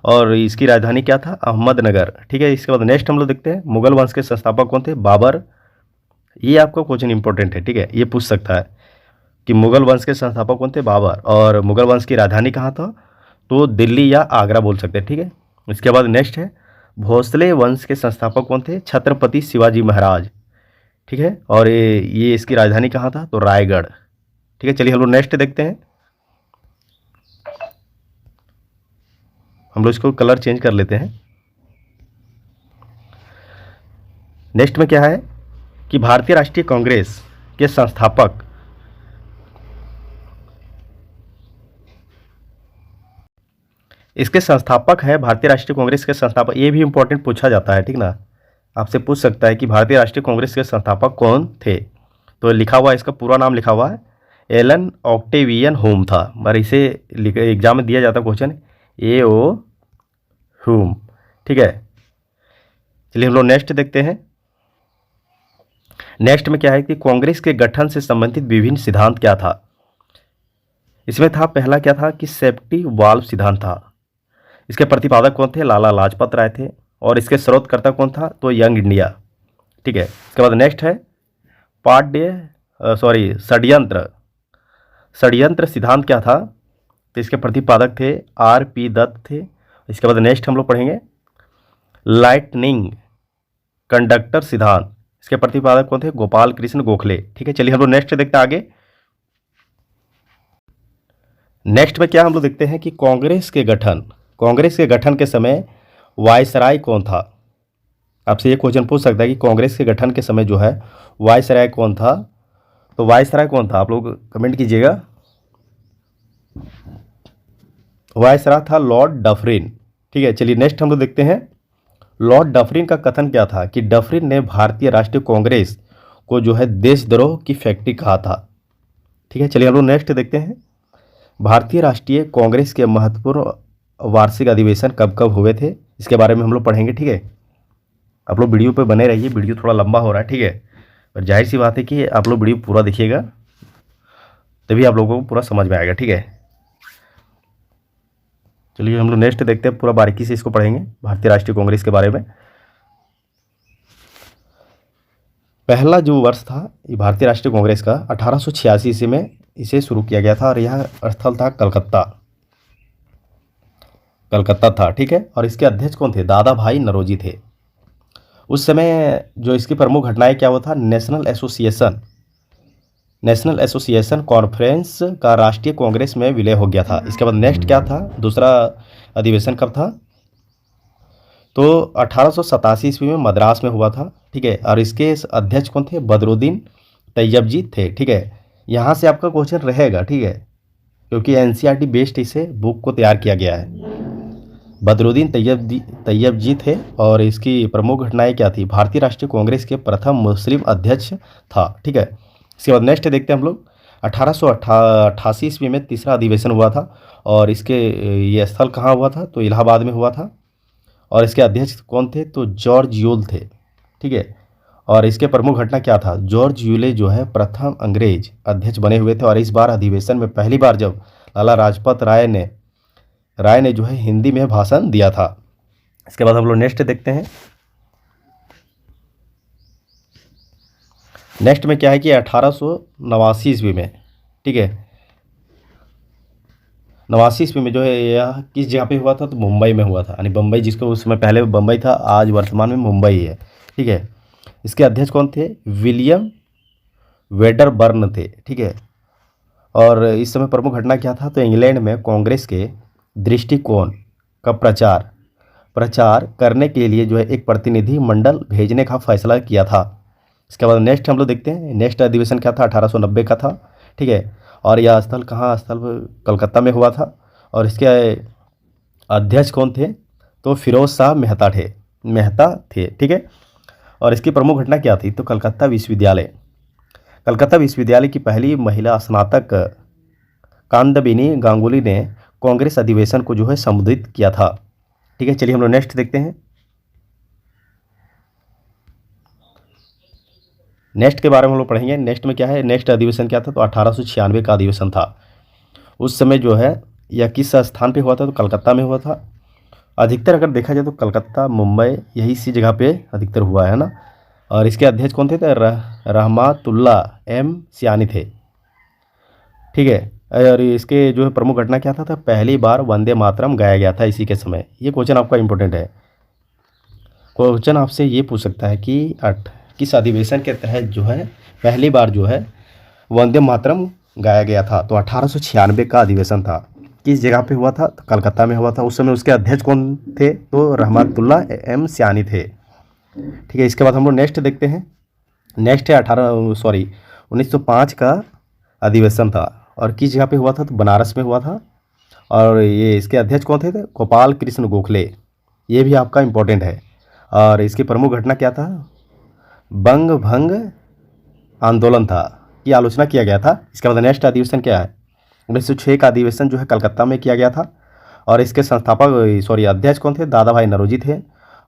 और इसकी राजधानी क्या था? अहमदनगर, ठीक है। इसके बाद नेक्स्ट हम लोग देखते हैं, मुगल वंश के संस्थापक कौन थे? बाबर। ये आपका क्वेश्चन इंपॉर्टेंट है, ठीक है, ये पूछ सकता है कि मुगल वंश के संस्थापक कौन थे? बाबर। और मुगल वंश की राजधानी कहाँ था? तो दिल्ली या आगरा बोल सकते हैं, ठीक है। इसके बाद नेक्स्ट है, भोसले वंश के संस्थापक कौन थे? छत्रपति शिवाजी महाराज, ठीक है। और ये इसकी राजधानी कहाँ था? तो रायगढ़, ठीक है। चलिए हम लोग नेक्स्ट देखते हैं, हम लोग इसको कलर चेंज कर लेते हैं। नेक्स्ट में क्या है कि भारतीय राष्ट्रीय कांग्रेस के संस्थापक, इसके संस्थापक है भारतीय राष्ट्रीय कांग्रेस के संस्थापक। ये भी इंपॉर्टेंट पूछा जाता है, ठीक ना, आपसे पूछ सकता है कि भारतीय राष्ट्रीय कांग्रेस के संस्थापक कौन थे। तो लिखा हुआ, इसका पूरा नाम लिखा हुआ है, एलन ऑक्टेवियन होम था, पर इसे एग्जाम में दिया जाता क्वेश्चन AO होम, ठीक है। चलिए हम लोग नेक्स्ट देखते हैं, नेक्स्ट में क्या है कि कांग्रेस के गठन से संबंधित विभिन्न सिद्धांत क्या था। इसमें था, पहला क्या था कि सेफ्टी वाल्व सिद्धांत था। इसके प्रतिपादक कौन थे? लाला लाजपत राय थे, और इसके स्रोतकर्ता कौन था? तो यंग इंडिया, ठीक है। इसके बाद नेक्स्ट है षड्यंत्र सिद्धांत क्या था? तो इसके प्रतिपादक थे RP दत्त थे। इसके बाद नेक्स्ट हम लोग पढ़ेंगे लाइटनिंग कंडक्टर सिद्धांत, इसके प्रतिपादक कौन थे? गोपाल कृष्ण गोखले। ठीक है, चलिए हम लोग नेक्स्ट देखते हैं आगे। नेक्स्ट में क्या हम लोग देखते हैं कि कांग्रेस के गठन के समय वायसराय कौन था? आपसे ये क्वेश्चन पूछ सकता है कि कांग्रेस के गठन के समय जो है वायसराय कौन था? तो वायसराय कौन था, आप लोग कमेंट कीजिएगा। वायसराय था लॉर्ड डफरिन। ठीक है, चलिए नेक्स्ट हम लोग देखते हैं। लॉर्ड डफरिन का कथन क्या था कि डफरिन ने भारतीय राष्ट्रीय कांग्रेस को जो है देशद्रोह की फैक्ट्री कहा था। ठीक है, चलिए हम लोग नेक्स्ट देखते हैं। भारतीय राष्ट्रीय कांग्रेस के महत्वपूर्ण वार्षिक अधिवेशन कब कब हुए थे, इसके बारे में हम लोग पढ़ेंगे। ठीक है, आप लोग वीडियो पे बने रहिए, वीडियो थोड़ा लंबा हो रहा है। ठीक है, और जाहिर सी बात है कि आप लोग वीडियो पूरा देखिएगा तभी आप लोगों को पूरा समझ में आएगा। ठीक है, चलिए हम लोग नेक्स्ट देखते हैं, पूरा बारीकी से इसको पढ़ेंगे भारतीय राष्ट्रीय कांग्रेस के बारे में। पहला जो वर्ष था ये भारतीय राष्ट्रीय कांग्रेस का 1886 ईस्वी में इसे शुरू किया गया था और यह स्थल था कलकत्ता था। ठीक है, और इसके अध्यक्ष कौन थे? दादा भाई नौरोजी थे। उस समय जो इसकी प्रमुख घटनाएं क्या हुआ था? नेशनल एसोसिएशन कॉन्फ्रेंस का राष्ट्रीय कांग्रेस में विलय हो गया था। इसके बाद नेक्स्ट क्या था? दूसरा अधिवेशन कब था? तो 1887 ईस्वी में मद्रास में हुआ था। ठीक है, और इसके अध्यक्ष कौन थे? बदरुद्दीन तैयबजी थे। ठीक है, यहाँ से आपका क्वेश्चन रहेगा। ठीक है, क्योंकि एनसीईआरटी बेस्ड इसे बुक को तैयार किया गया है। बदरुद्दीन तैयब जी थे और इसकी प्रमुख घटनाएं क्या थी? भारतीय राष्ट्रीय कांग्रेस के प्रथम मुस्लिम अध्यक्ष था। ठीक है, इसके बाद नेक्स्ट देखते हैं हम लोग। 1888 ईस्वी में तीसरा अधिवेशन हुआ था और इसके ये स्थल कहाँ हुआ था? तो इलाहाबाद में हुआ था और इसके अध्यक्ष कौन थे? तो जॉर्ज यूल थे। ठीक है, और इसके प्रमुख घटना क्या था? जॉर्ज यूले जो है प्रथम अंग्रेज अध्यक्ष बने हुए थे और इस बार अधिवेशन में पहली बार जब लाला लाजपत राय ने जो है हिंदी में भाषण दिया था। इसके बाद हम लोग नेक्स्ट देखते हैं। नेक्स्ट में क्या है कि 1889 ईस्वी में, ठीक है, 89 ईस्वी में जो है यह किस जगह पे हुआ था? तो मुंबई में हुआ था, यानी बम्बई, जिसको उस समय पहले बम्बई था, आज वर्तमान में मुंबई है। ठीक है, इसके अध्यक्ष कौन थे? विलियम वेडरबर्न थे। ठीक है, और इस समय प्रमुख घटना क्या था? तो इंग्लैंड में कांग्रेस के दृष्टिकोण का प्रचार करने के लिए जो है एक प्रतिनिधि मंडल भेजने का फैसला किया था। इसके बाद नेक्स्ट हम लोग देखते हैं। नेक्स्ट अधिवेशन क्या था? 1890 का था। ठीक है, और यह स्थल कलकत्ता में हुआ था और इसके अध्यक्ष कौन थे? तो फिरोज शाह मेहता थे। ठीक है, और इसकी प्रमुख घटना क्या थी? तो कलकत्ता विश्वविद्यालय की पहली महिला स्नातक कांदबिनी गांगुली ने कांग्रेस अधिवेशन को जो है संबोधित किया था। ठीक है, चलिए हम लोग नेक्स्ट देखते हैं। नेक्स्ट के बारे में हम लोग पढ़ेंगे। नेक्स्ट में क्या है? नेक्स्ट अधिवेशन क्या था? तो 1896 का अधिवेशन था। उस समय जो है यह किस स्थान पे हुआ था? तो कलकत्ता में हुआ था। अधिकतर अगर देखा जाए तो कलकत्ता, मुंबई, यही सी जगह पे अधिकतर हुआ है ना। और इसके अध्यक्ष कौन थे? तो रहमातुल्ला एम सियानी थे। ठीक है, और इसके जो है प्रमुख घटना क्या था? पहली बार वंदे मातरम गाया गया था इसी के समय। ये क्वेश्चन आपका इंपॉर्टेंट है। क्वेश्चन आपसे ये पूछ सकता है कि किस अधिवेशन के तहत जो है पहली बार जो है वंदे मातरम गाया गया था? तो 1896 का अधिवेशन था। किस जगह पे हुआ था? तो कलकत्ता में हुआ था। उस समय उसके अध्यक्ष कौन थे? तो रहमतुल्लाह एम सियानी थे। ठीक है, इसके बाद हम लोग नेक्स्ट देखते हैं। नेक्स्ट है 1905 का अधिवेशन था और किस जगह पे हुआ था? तो बनारस में हुआ था और ये इसके अध्यक्ष कौन थे? गोपाल कृष्ण गोखले। ये भी आपका इम्पोर्टेंट है। और इसकी प्रमुख घटना क्या था? बंग भंग आंदोलन था, की आलोचना किया गया था। इसके बाद नेक्स्ट अधिवेशन क्या है? 1906 का अधिवेशन जो है कलकत्ता में किया गया था और इसके अध्यक्ष कौन थे? दादा भाई नौरोजी थे।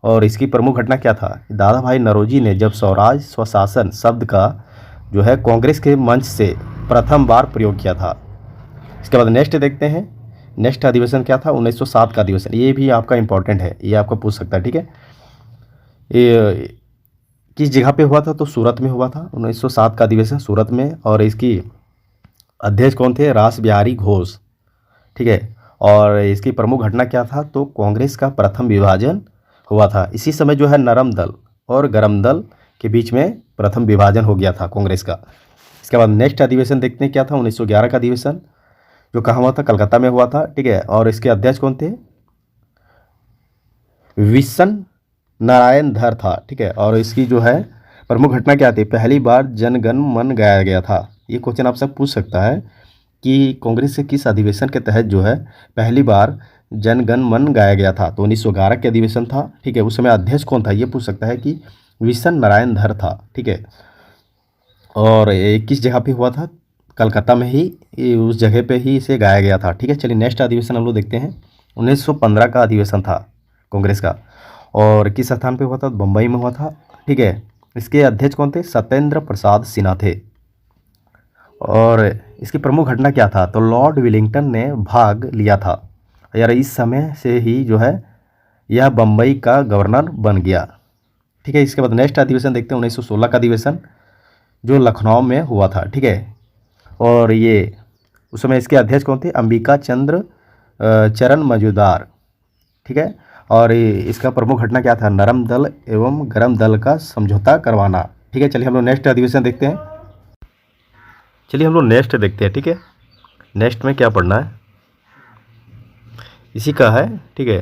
और इसकी प्रमुख घटना क्या था? दादा भाई नौरोजी ने जब स्वराज स्वशासन शब्द का जो है कांग्रेस के मंच से प्रथम बार प्रयोग किया था। इसके बाद नेक्स्ट देखते हैं। नेक्स्ट अधिवेशन क्या था? 1907 का अधिवेशन। ये भी आपका इंपॉर्टेंट है, ये आपको पूछ सकता है। ठीक है, ये किस जगह पे हुआ था? तो सूरत में हुआ था। 1907 का अधिवेशन सूरत में और इसकी अध्यक्ष कौन थे? रास बिहारी घोष। ठीक है, और इसकी प्रमुख घटना क्या था? तो कांग्रेस का प्रथम विभाजन हुआ था। इसी समय जो है नरम दल और गरम दल के बीच में प्रथम विभाजन हो गया था कांग्रेस का। इसके बाद नेक्स्ट अधिवेशन देखते हैं क्या था, 1911 का अधिवेशन, जो कहाँ हुआ था, कलकत्ता में हुआ था, ठीक है। और इसके अध्यक्ष कौन थे, विशन नारायण धर था, ठीक है। और इसकी जो है प्रमुख घटना क्या थी, पहली बार जनगण मन गाया गया था। ये क्वेश्चन आपसे पूछ सकता है कि कांग्रेस के किस अधिवेशन के तहत जो है पहली बार जनगण मन गाया गया था, तो 1911 के अधिवेशन था, ठीक है। उस समय अध्यक्ष कौन था, ये पूछ सकता है कि विशन नारायण धर था, ठीक है। और किस जगह पे हुआ था, कलकत्ता में ही, उस जगह पे ही इसे गाया गया था, ठीक है। चलिए नेक्स्ट अधिवेशन हम लोग देखते हैं। 1915 का अधिवेशन था कांग्रेस का, और किस स्थान पे हुआ था, बम्बई में हुआ था, ठीक है। इसके अध्यक्ष कौन थे, सत्येंद्र प्रसाद सिन्हा थे। और इसकी प्रमुख घटना क्या था, तो लॉर्ड विलिंगटन ने भाग लिया था यार, इस समय से ही जो है यह बम्बई का गवर्नर बन गया, ठीक है। इसके बाद नेक्स्ट अधिवेशन देखते हैं, 1916 का अधिवेशन, जो लखनऊ में हुआ था, ठीक है। और ये उस समय इसके अध्यक्ष कौन थे, अंबिका चंद्र चरण मजूमदार, ठीक है। और इसका प्रमुख घटना क्या था, नरम दल एवं गरम दल का समझौता करवाना, ठीक है। चलिए हम लोग नेक्स्ट अधिवेशन देखते हैं। चलिए हम लोग नेक्स्ट देखते हैं, ठीक है। नेक्स्ट में क्या पढ़ना है, इसी का है, ठीक है।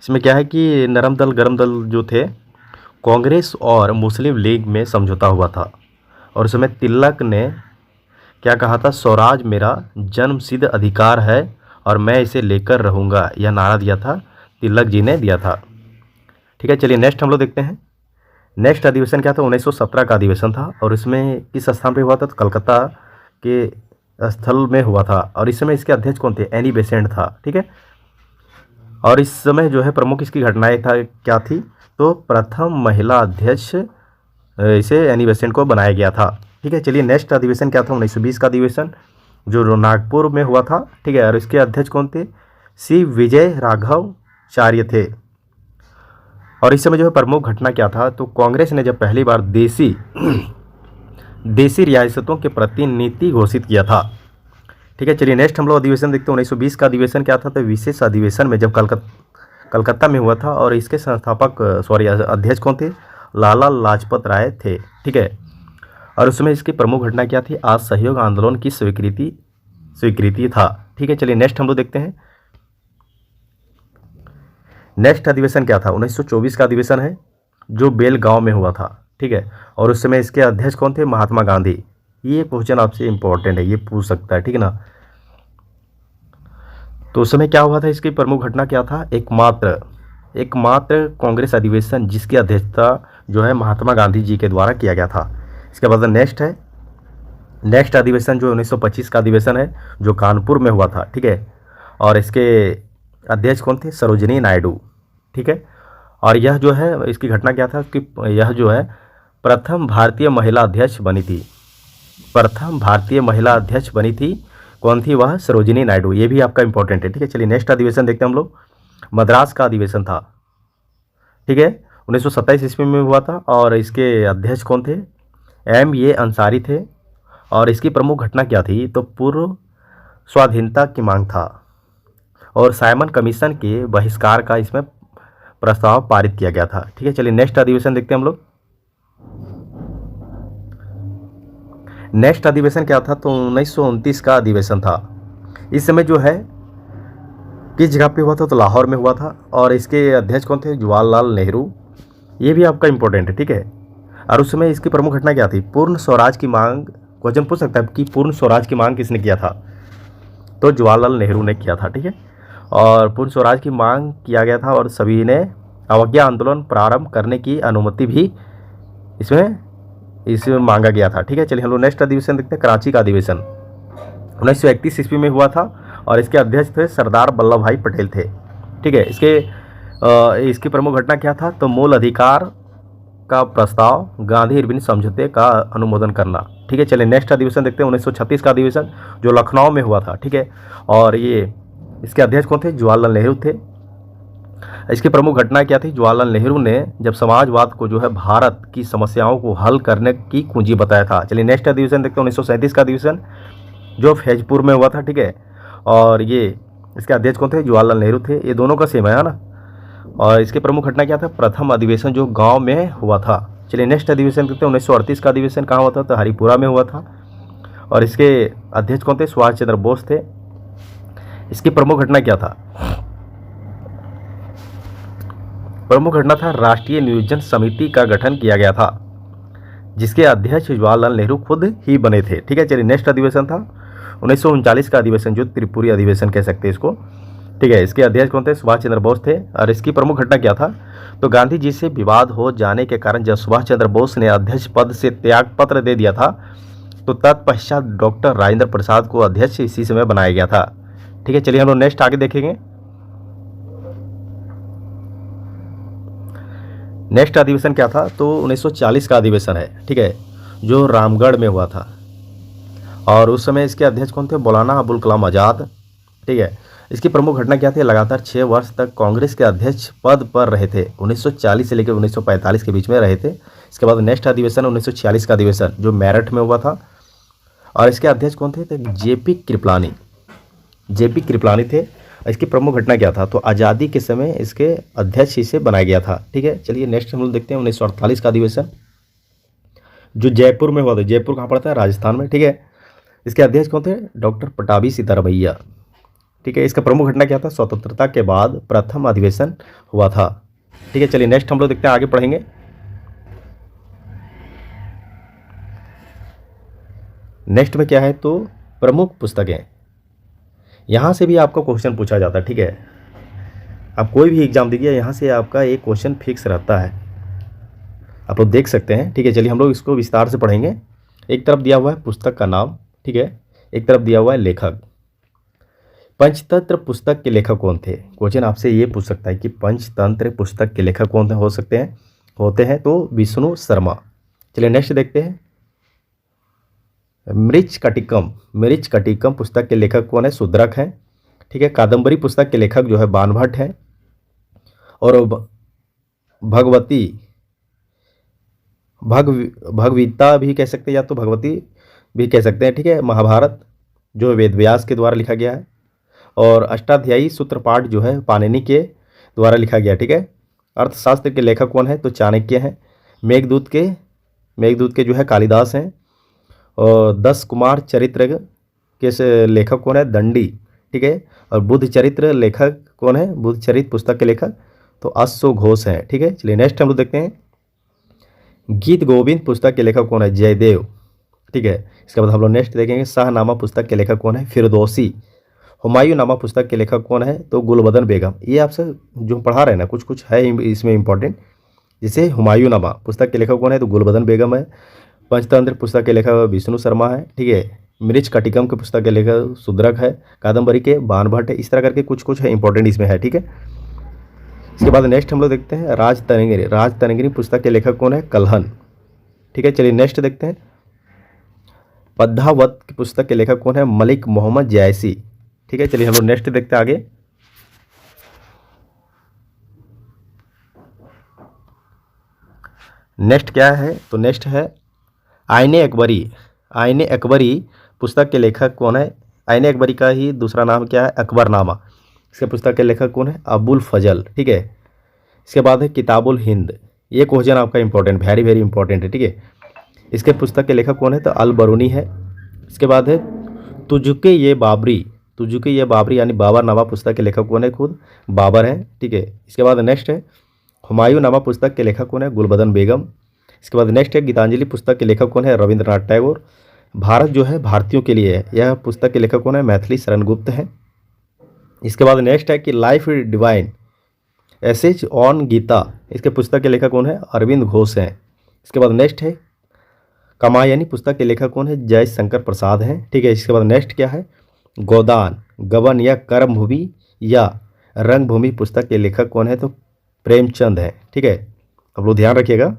इसमें क्या है कि नरम दल गरम दल जो थे, कांग्रेस और मुस्लिम लीग में समझौता हुआ था। और उस समय तिलक ने क्या कहा था, स्वराज मेरा जन्मसिद्ध अधिकार है और मैं इसे लेकर रहूँगा, यह नारा दिया था, तिलक जी ने दिया था, ठीक है। चलिए नेक्स्ट हम लोग देखते हैं। नेक्स्ट अधिवेशन क्या था, 1917 का अधिवेशन था, और इसमें किस स्थान पे हुआ था, तो कलकत्ता के स्थल में हुआ था। और इस समय इसके अध्यक्ष कौन थे, एनी बेसेंट था, ठीक है। और इस समय जो है प्रमुख इसकी घटनाएं था क्या थी, तो प्रथम महिला अध्यक्ष इसे एनी बेसेंट को बनाया गया था, ठीक है। चलिए नेक्स्ट अधिवेशन क्या था, 1920 का अधिवेशन, जो नागपुर में हुआ था, ठीक है। और इसके अध्यक्ष कौन थे, सी विजय राघव चार्य थे। और इस समय जो है प्रमुख घटना क्या था, तो कांग्रेस ने जब पहली बार देसी रियासतों के प्रति नीति घोषित किया था, ठीक है। चलिए नेक्स्ट हम लोग अधिवेशन देखते हैं। 1920 का अधिवेशन क्या था, तो विशेष अधिवेशन में जब कलकत्ता में हुआ था, और इसके संस्थापक अध्यक्ष कौन थे, लाला लाजपत राय थे, ठीक है। और उसमें इसकी प्रमुख घटना क्या थी, असहयोग आंदोलन की स्वीकृति था, ठीक है। चलिए नेक्स्ट हम लोग देखते हैं। नेक्स्ट अधिवेशन क्या था, 1924 का अधिवेशन है, जो बेलगांव में हुआ था, ठीक है। और उस समय इसके अध्यक्ष कौन थे, महात्मा गांधी। ये क्वेश्चन आपसे इंपॉर्टेंट है, ये पूछ सकता है, ठीक है ना। तो उस समय क्या हुआ था, इसकी प्रमुख घटना क्या था, एकमात्र कांग्रेस अधिवेशन जिसकी अध्यक्षता जो है महात्मा गांधी जी के द्वारा किया गया था। इसके बाद नेक्स्ट है, नेक्स्ट अधिवेशन जो 1925 का अधिवेशन है, जो कानपुर में हुआ था, ठीक है। और इसके अध्यक्ष कौन थे, सरोजिनी नायडू, ठीक है। और यह जो है इसकी घटना क्या था कि यह जो है प्रथम भारतीय महिला अध्यक्ष बनी थी, कौन थी वह, सरोजिनी नायडू। ये भी आपका इंपॉर्टेंट है, ठीक है। चलिए नेक्स्ट अधिवेशन देखते हैं हम लोग। मद्रास का अधिवेशन था, ठीक है, 1927 ईस्वी में हुआ था, और इसके अध्यक्ष कौन थे, M.A. अंसारी थे। और इसकी प्रमुख घटना क्या थी, तो पूर्व स्वाधीनता की मांग था, और साइमन कमीशन के बहिष्कार का इसमें प्रस्ताव पारित किया गया था, ठीक है। चलिए नेक्स्ट अधिवेशन देखते हैं हम लोग। नेक्स्ट अधिवेशन क्या था, तो 1929 का अधिवेशन था। इस समय जो है किस जगह पे हुआ था, तो लाहौर में हुआ था, और इसके अध्यक्ष कौन थे, जवाहरलाल नेहरू। ये भी आपका इंपॉर्टेंट है, ठीक है। और उस समय इसकी प्रमुख घटना क्या थी, पूर्ण स्वराज की मांग। क्वेश्चन पूछ सकता है कि पूर्ण स्वराज की मांग किसने किया था, तो जवाहरलाल नेहरू ने किया था, ठीक है। और पूर्ण स्वराज की मांग किया गया था, और सभी ने अवज्ञा आंदोलन प्रारंभ करने की अनुमति भी इसमें मांगा गया था, ठीक है। चलिए हम लोग नेक्स्ट अधिवेशन देखते हैं। कराची का अधिवेशन 1931 ईस्वी में हुआ था, और इसके अध्यक्ष थे सरदार वल्लभ भाई पटेल थे, ठीक है। इसकी प्रमुख घटना क्या था, तो मूल अधिकार का प्रस्ताव, गांधी इरविन समझौते का अनुमोदन करना, ठीक है। चलिए नेक्स्ट अधिवेशन देखते हैं। 1936 का अधिवेशन, जो लखनऊ में हुआ था, ठीक है। और ये इसके अध्यक्ष कौन थे, जवाहरलाल नेहरू थे। इसकी प्रमुख घटना क्या थी, जवाहरलाल नेहरू ने जब समाजवाद को जो है भारत की समस्याओं को हल करने की कुंजी बताया था। चलिए नेक्स्ट अधिवेशन देखते हैं। 1937 का अधिवेशन, जो फैजपुर में हुआ था, ठीक है। और ये इसके अध्यक्ष कौन थे, जवाहरलाल नेहरू थे। ये दोनों का सेम है ना। और इसके प्रमुख घटना क्या था, प्रथम अधिवेशन जो गांव में हुआ था। चलिए नेक्स्ट अधिवेशन देखते हैं। 1938 का अधिवेशन कहाँ हुआ था, तो हरिपुरा में हुआ था। और इसके अध्यक्ष कौन थे, सुभाष चंद्र बोस थे। इसकी प्रमुख घटना क्या था, प्रमुख घटना था राष्ट्रीय नियोजन समिति का गठन किया गया था, जिसके अध्यक्ष जवाहरलाल नेहरू खुद ही बने थे। ठीक है, चलिए नेक्स्ट अधिवेशन था 1939 का अधिवेशन, जो त्रिपुरी अधिवेशन कह सकते हैं इसको। ठीक है, इसके अध्यक्ष कौन थे, सुभाष चंद्र बोस थे। और इसकी प्रमुख घटना क्या था, तो गांधी जी से विवाद हो जाने के कारण जब सुभाष चंद्र बोस ने अध्यक्ष पद से त्याग पत्र दे दिया था, तो तत्पश्चात डॉक्टर राजेंद्र प्रसाद को अध्यक्ष इसी समय बनाया गया था। ठीक है, चलिए हम लोग नेक्स्ट आगे देखेंगे। नेक्स्ट अधिवेशन क्या था, तो 1940 का अधिवेशन है। ठीक है, जो रामगढ़ में हुआ था। और उस समय इसके अध्यक्ष कौन थे, मौलाना अबुल कलाम आज़ाद। ठीक है, इसकी प्रमुख घटना क्या थी, लगातार 6 वर्ष तक कांग्रेस के अध्यक्ष पद पर रहे थे। 1940 से लेकर 1945 के बीच में रहे थे। इसके बाद नेक्स्ट अधिवेशन 1946 का अधिवेशन, जो मेरठ में हुआ था। और इसके अध्यक्ष कौन थे, तो जेपी कृपलानी थे। इसकी प्रमुख घटना क्या था, तो आज़ादी के समय इसके अध्यक्ष इसे बनाया गया था। ठीक है, चलिए नेक्स्ट हम लोग देखते हैं 1948 का अधिवेशन, जो जयपुर में हुआ था। जयपुर कहाँ पड़ता है, राजस्थान में। ठीक है, इसके अध्यक्ष कौन थे, डॉक्टर पटाभी सीतारमैया। ठीक है, इसका प्रमुख घटना क्या था, स्वतंत्रता के बाद प्रथम अधिवेशन हुआ था। ठीक है, चलिए नेक्स्ट हम लोग देखते हैं, आगे पढ़ेंगे। नेक्स्ट में क्या है, तो प्रमुख पुस्तकें। यहाँ से भी आपका क्वेश्चन पूछा जाता है। ठीक है, आप कोई भी एग्जाम दीजिए, यहाँ से आपका एक क्वेश्चन फिक्स रहता है, आप लोग देख सकते हैं। ठीक है, चलिए हम लोग इसको विस्तार से पढ़ेंगे। एक तरफ दिया हुआ है पुस्तक का नाम, ठीक है, एक तरफ दिया हुआ है लेखक। पंचतंत्र पुस्तक के लेखक कौन थे, क्वेश्चन आपसे ये पूछ सकता है कि पंचतंत्र पुस्तक के लेखक कौन हो सकते हैं, तो विष्णु शर्मा। चलिए नेक्स्ट देखते हैं, मृच कटिकम पुस्तक के लेखक कौन है, शूद्रक हैं। ठीक है, कादम्बरी पुस्तक के लेखक जो है बाणभट्ट हैं। और भगवतीता भी कह सकते हैं, या तो भगवती भी कह सकते हैं। ठीक है, महाभारत जो वेदव्यास के द्वारा लिखा गया है। और अष्टाध्यायी सूत्रपाठ जो है पाणिनि के द्वारा लिखा गया। ठीक है, अर्थशास्त्र के लेखक कौन है, तो चाणक्य हैं। मेघदूत के जो है कालिदास हैं। और 10 कुमार चरित्र के लेखक कौन है, दंडी। ठीक है, और बुद्ध चरित्र लेखक कौन है, बुद्ध चरित्र पुस्तक के लेखक तो अश्व घोष हैं। ठीक है, चलिए नेक्स्ट हम लोग देखते हैं, गीत गोविंद पुस्तक के लेखक कौन है, जयदेव। ठीक है, इसके बाद हम लोग नेक्स्ट देखेंगे, शाहनामा पुस्तक के लेखक कौन है, फिरदौसी। हुमायूं नामा पुस्तक के लेखक कौन है, तो गुलबदन बेगम। ये आपसे जो पढ़ा रहे हैं ना, कुछ है इसमें इंपॉर्टेंट। जैसे हुमायूं नामा पुस्तक के लेखक कौन है, तो गुलबदन बेगम है। पंचतंत्र पुस्तक के लेखक विष्णु शर्मा है। ठीक है, मृच कटिकम के पुस्तक के लेखक शूद्रक है। कादम्बरी के बाणभट्ट है। इस तरह करके कुछ है इंपॉर्टेंट इसमें है। ठीक है, इसके बाद नेक्स्ट हम लोग देखते हैं, राजतरंगिणी पुस्तक के लेखक कौन है, कल्हन। ठीक है, चलिए नेक्स्ट देखते हैं, पद्मावत की पुस्तक के लेखक कौन है, मलिक मोहम्मद जैसी। ठीक है, चलिए हम लोग नेक्स्ट देखते हैं आगे। नेक्स्ट क्या है, तो नेक्स्ट है आईने अकबरी पुस्तक के लेखक कौन है। आईने अकबरी का ही दूसरा नाम क्या है, अकबरनामा। इसके पुस्तक के लेखक कौन है, अबुल फजल। ठीक है, इसके बाद है किताबुल हिंद। ये क्वेश्चन आपका इंपॉर्टेंट, वेरी वेरी इंपॉर्टेंट है। ठीक है, इसके पुस्तक के लेखक कौन है, तो अल बरूनी है। इसके बाद है तुझके ये बाबरी यानी बाबरनामा पुस्तक के लेखक कौन है, खुद बाबर हैं। ठीक है, इसके बाद नेक्स्ट है हुमायूं नामा पुस्तक के लेखक कौन है, गुलबदन बेगम। इसके बाद नेक्स्ट है गीतांजलि पुस्तक के लेखक कौन है, रविंद्रनाथ टैगोर। भारत जो है भारतीयों के लिए है, यह पुस्तक के लेखक कौन है, मैथिली शरण गुप्त हैं। इसके बाद नेक्स्ट है कि life divine essays on Gita. इसके पुस्तक के लेखक कौन है, अरविंद घोष हैं। इसके बाद नेक्स्ट है कामायनी पुस्तक के लेखक कौन है, जयशंकर प्रसाद हैं। ठीक है, इसके बाद नेक्स्ट क्या है, गोदान गबन या कर्मभूमि या रंगभूमि पुस्तक के लेखक कौन है, तो प्रेमचंद है। ठीक है, आप लोग ध्यान रखिएगा।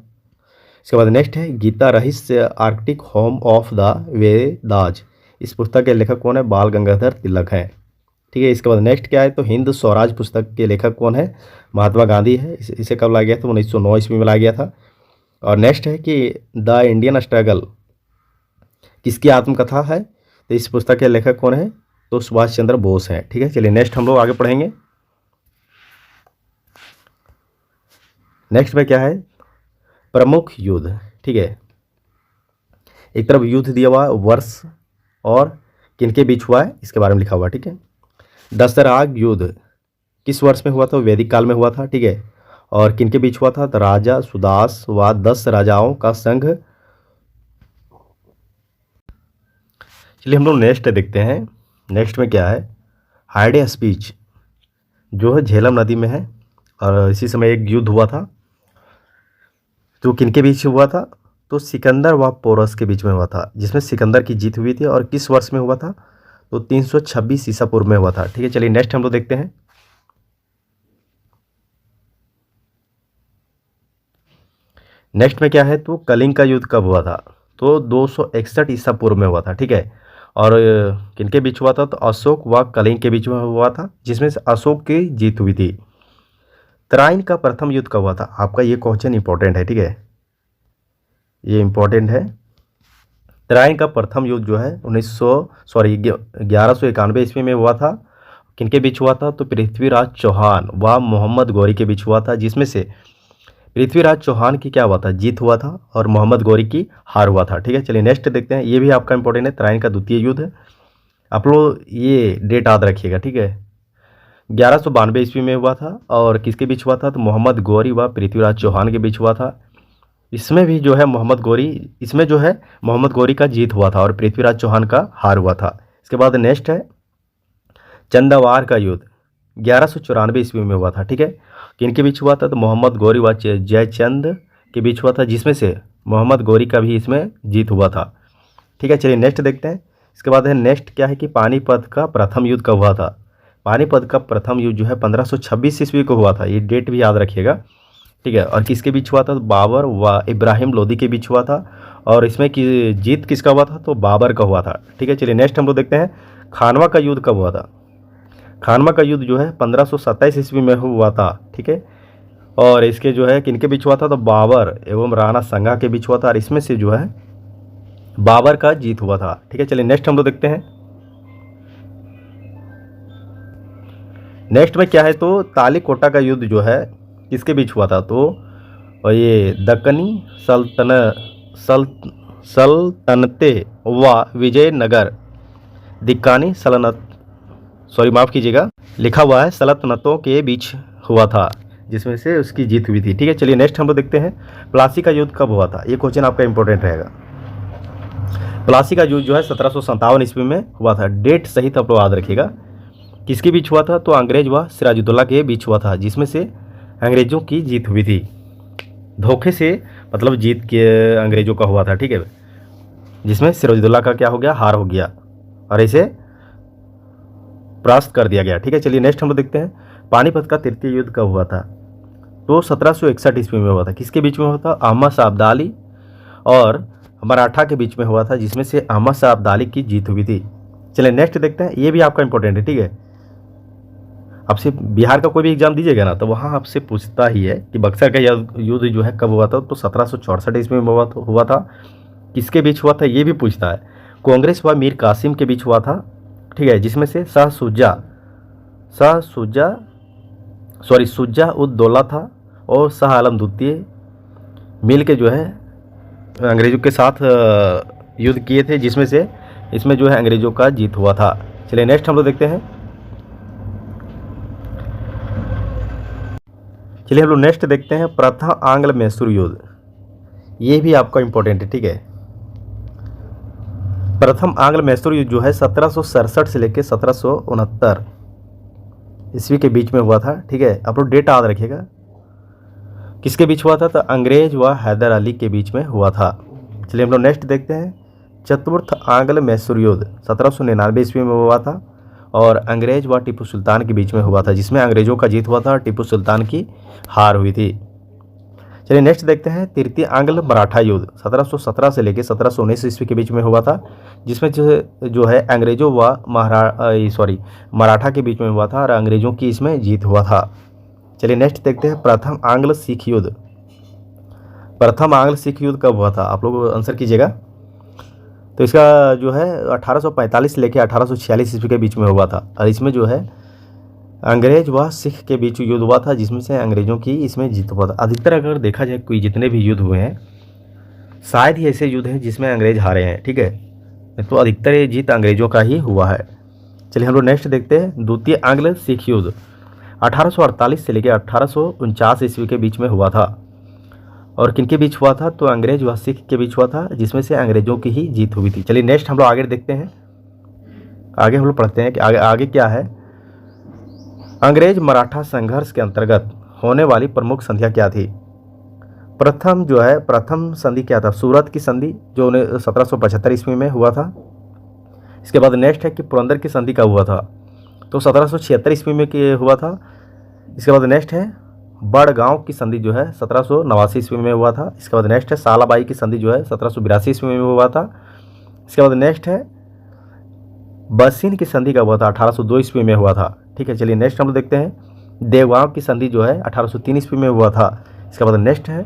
इसके बाद नेक्स्ट है गीता रहस्य Arctic home of the Vedas. इस पुस्तक के लेखक कौन है, बाल गंगाधर तिलक हैं। ठीक है, इसके बाद नेक्स्ट क्या है, तो हिंद स्वराज पुस्तक के लेखक कौन है, महात्मा गांधी है। इसे कब लाया गया था, 1909 ईस्वी में लाया गया था। और नेक्स्ट है कि द इंडियन स्ट्रगल किसकी आत्मकथा है, तो इस पुस्तक के लेखक कौन है, तो सुभाष चंद्र बोस हैं। ठीक है, चलिए नेक्स्ट हम लोग आगे पढ़ेंगे। नेक्स्ट में क्या है, प्रमुख युद्ध, ठीक है। एक तरफ युद्ध दिया हुआ है, वर्ष और किनके बीच हुआ है इसके बारे में लिखा हुआ है, ठीक है। दशराग युद्ध किस वर्ष में हुआ था, वैदिक काल में हुआ था, ठीक है। और किनके बीच हुआ था, तो राजा सुदास व 10 राजाओं का संघ। चलिए हम लोग नेक्स्ट देखते हैं। नेक्स्ट में क्या है, हाइडे स्पीच जो है झेलम नदी में है, और इसी समय एक युद्ध हुआ था, तो किनके बीच हुआ था, तो सिकंदर व पोरस के बीच में हुआ था, जिसमें सिकंदर की जीत हुई थी। और किस वर्ष में हुआ था, तो 326 ईसा पूर्व में हुआ था, ठीक है। चलिए नेक्स्ट हम लोग देखते हैं। नेक्स्ट में क्या है, तो कलिंग का युद्ध कब हुआ था, तो 261 ईसा पूर्व में हुआ था, ठीक है। और किनके बीच हुआ था, तो अशोक व कलिंग के बीच में हुआ था, जिसमें से अशोक की जीत हुई थी। तराइन का प्रथम युद्ध कब हुआ था, आपका ये क्वेश्चन इंपॉर्टेंट है, ठीक है, ये इंपॉर्टेंट है। तराइन का प्रथम युद्ध जो है 1191 ईस्वी में हुआ था। किनके बीच हुआ था, तो पृथ्वीराज चौहान व मोहम्मद गौरी के बीच हुआ था, जिसमें से पृथ्वीराज चौहान की क्या हुआ था, जीत हुआ था, और मोहम्मद गौरी की हार हुआ था, ठीक है। चलिए नेक्स्ट देखते हैं, ये भी आपका इंपॉर्टेंट है, तराइन का द्वितीय युद्ध है। आप लोग ये डेट याद रखिएगा, ठीक है। 1192 ईस्वी में हुआ था, और किसके बीच हुआ था, तो मोहम्मद गौरी व पृथ्वीराज चौहान के बीच हुआ था। इसमें भी जो है मोहम्मद गौरी का जीत हुआ था, और पृथ्वीराज चौहान का हार हुआ था। इसके बाद नेक्स्ट है चंदावार का युद्ध 1194 ईस्वी में हुआ था, ठीक है। किनके बीच हुआ था, तो मोहम्मद गौरी व जयचंद के बीच हुआ था, जिसमें से मोहम्मद गौरी का भी इसमें जीत हुआ था, ठीक है। चलिए नेक्स्ट देखते हैं। इसके बाद है नेक्स्ट क्या है कि पानीपत का प्रथम युद्ध कब हुआ था। पानीपत का प्रथम युद्ध जो है 1526 ईस्वी को हुआ था, ये डेट भी याद रखिएगा, ठीक है। और किसके बीच हुआ था, तो बाबर व इब्राहिम लोदी के बीच हुआ था, और इसमें की जीत किसका हुआ था, तो बाबर का हुआ था, ठीक है। चलिए नेक्स्ट हम लोग देखते हैं, खानवा का युद्ध कब हुआ था। खानवा का युद्ध जो है 1527 ईस्वी में हुआ था, ठीक है। और इसके जो है किनके बीच हुआ था, तो बाबर एवं राणा संगा के बीच हुआ था, और इसमें से जो है बाबर का जीत हुआ था, ठीक है। चलिए नेक्स्ट हम लोग देखते हैं। नेक्स्ट में क्या है, तो तालीकोटा का युद्ध जो है किसके बीच हुआ था, तो और ये दक्कनी सल्तनते व विजयनगर दिक्कानी माफ़ कीजिएगा, लिखा हुआ है सल्तनतों के बीच हुआ था, जिसमें से उसकी जीत हुई थी, ठीक है। चलिए नेक्स्ट हम लोग देखते हैं, प्लासी का युद्ध कब हुआ था, ये क्वेश्चन आपका इंपॉर्टेंट रहेगा। प्लासी का युद्ध जो है 1757 ईस्वी में हुआ था, डेट सहित आप लोग याद रखिएगा। किसके बीच हुआ था, तो अंग्रेज व सिराजुद्दौला के बीच हुआ था, जिसमें से अंग्रेज़ों की जीत हुई थी। धोखे से मतलब जीत के अंग्रेज़ों का हुआ था, ठीक है, जिसमें सिराजुद्दौला का क्या हो गया, हार हो गया, और इसे परास्त कर दिया गया, ठीक है। चलिए नेक्स्ट हम लोग देखते हैं, पानीपत का तृतीय युद्ध कब हुआ था, तो 1761 ईस्वी में हुआ था। किसके बीच में हुआ था, अहमद शाह अब्दाली और मराठा के बीच में हुआ था, जिसमें से अहमद शाह अब्दाली की जीत हुई थी। चलिए नेक्स्ट देखते हैं, ये भी आपका इंपॉर्टेंट है, ठीक है। आपसे बिहार का कोई भी एग्जाम दीजिएगा ना, तो वहाँ आपसे पूछता ही है कि बक्सर का युद्ध जो है कब हुआ था, तो 1764 ईस्वी में हुआ था। किसके बीच हुआ था, ये भी पूछता है। कांग्रेस व मीर कासिम के बीच हुआ था, ठीक है, जिसमें से शुजा उद दौला था, और शाह आलम द्वितीय मिल के जो है अंग्रेज़ों के साथ युद्ध किए थे, जिसमें से इसमें जो है अंग्रेज़ों का जीत हुआ था। चलिए नेक्स्ट हम लोग देखते हैं। चलिए हम लोग नेक्स्ट देखते हैं, प्रथम आंग्ल मैसूर युद्ध, ये भी आपका इंपॉर्टेंट है, ठीक है। प्रथम आंग्ल मैसूर युद्ध जो है 1767 से लेकर 1769 ईस्वी के बीच में हुआ था, ठीक है। आप लोग डेट याद रखिएगा। किसके बीच हुआ था, तो अंग्रेज व हैदर अली के बीच में हुआ था। चलिए हम लोग नेक्स्ट देखते हैं, चतुर्थ आंग्ल मैसूर युद्ध 1799 ईस्वी में हुआ था, और अंग्रेज व टीपू सुल्तान के बीच में हुआ था, जिसमें अंग्रेज़ों का जीत हुआ था, टीपू सुल्तान की हार हुई थी। चलिए नेक्स्ट देखते हैं, तृतीय आंग्ल मराठा युद्ध 1717 से लेकर 1719 ईस्वी के बीच में हुआ था, जिसमें जो है अंग्रेज़ों व मराठा के बीच में हुआ था, और अंग्रेज़ों की इसमें जीत हुआ था। चलिए नेक्स्ट देखते हैं, प्रथम आंग्ल सिख युद्ध। प्रथम आंग्ल सिख युद्ध कब हुआ था, आप लोग आंसर कीजिएगा। तो इसका जो है 1845 से लेकर 1846 ईस्वी के बीच में हुआ था, और इसमें जो है अंग्रेज व सिख के बीच युद्ध हुआ था जिसमें से अंग्रेजों की इसमें जीत हुआ था। अधिकतर अगर देखा जाए कोई जितने भी युद्ध हुए हैं शायद ही ऐसे युद्ध हैं जिसमें अंग्रेज हारे हैं, ठीक है। तो अधिकतर ये जीत अंग्रेजों का ही हुआ है। चलिए हम लोग नेक्स्ट देखते हैं। द्वितीय आंग्ल सिख युद्ध 1848 से लेकर 1849 ईस्वी के बीच में हुआ था। और किनके बीच हुआ था? तो अंग्रेज व सिख के बीच हुआ था जिसमें से अंग्रेजों की ही जीत हुई थी। चलिए नेक्स्ट हम लोग आगे देखते हैं। आगे हम लोग पढ़ते हैं कि आगे क्या है। अंग्रेज मराठा संघर्ष के अंतर्गत होने वाली प्रमुख संधियाँ क्या थी? प्रथम संधि क्या था? सूरत की संधि जो 1775 ईस्वी में हुआ था। इसके बाद नेक्स्ट है कि पुरंदर की संधि कब हुआ था? तो 1776 ईस्वी में हुआ था। इसके बाद नेक्स्ट है बड़गांव की संधि जो है 1789 ईस्वी में हुआ था। इसके बाद नेक्स्ट है सालाबाई की संधि जो है 1782 ईस्वी में हुआ था। इसके बाद नेक्स्ट है बसीन की संधि कब हुआ था? 1802 ईस्वी में हुआ था, ठीक है। चलिए नेक्स्ट हम लोग देखते हैं। देवगांव की संधि जो है 1803 ईस्वी में हुआ था। इसके बाद नेक्स्ट है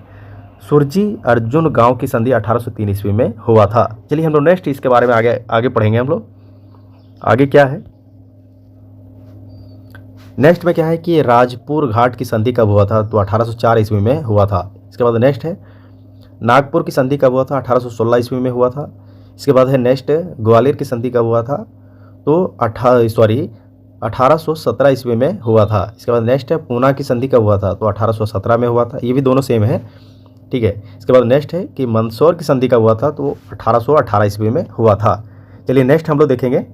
सुरजी अर्जुन गांव की संधि 1803 ईस्वी में हुआ था। चलिए हम लोग नेक्स्ट इसके बारे में आगे पढ़ेंगे हम लोग। आगे क्या है नेक्स्ट में क्या है कि राजपुर घाट की संधि कब हुआ था? तो 1804 ईस्वी में हुआ था। इसके बाद नेक्स्ट है नागपुर की संधि कब हुआ था? 1816 ईस्वी में हुआ था। इसके बाद है नेक्स्ट ग्वालियर की संधि कब हुआ था? तो 1817 ईस्वी में हुआ था। इसके बाद नेक्स्ट है पूना की संधि कब हुआ था? तो 1817 में हुआ था। ये भी दोनों सेम है, ठीक है। इसके बाद नेक्स्ट है कि मंदसौर की संधि कब हुआ था? तो 1818 ईस्वी में हुआ था। चलिए नेक्स्ट हम लोग देखेंगे।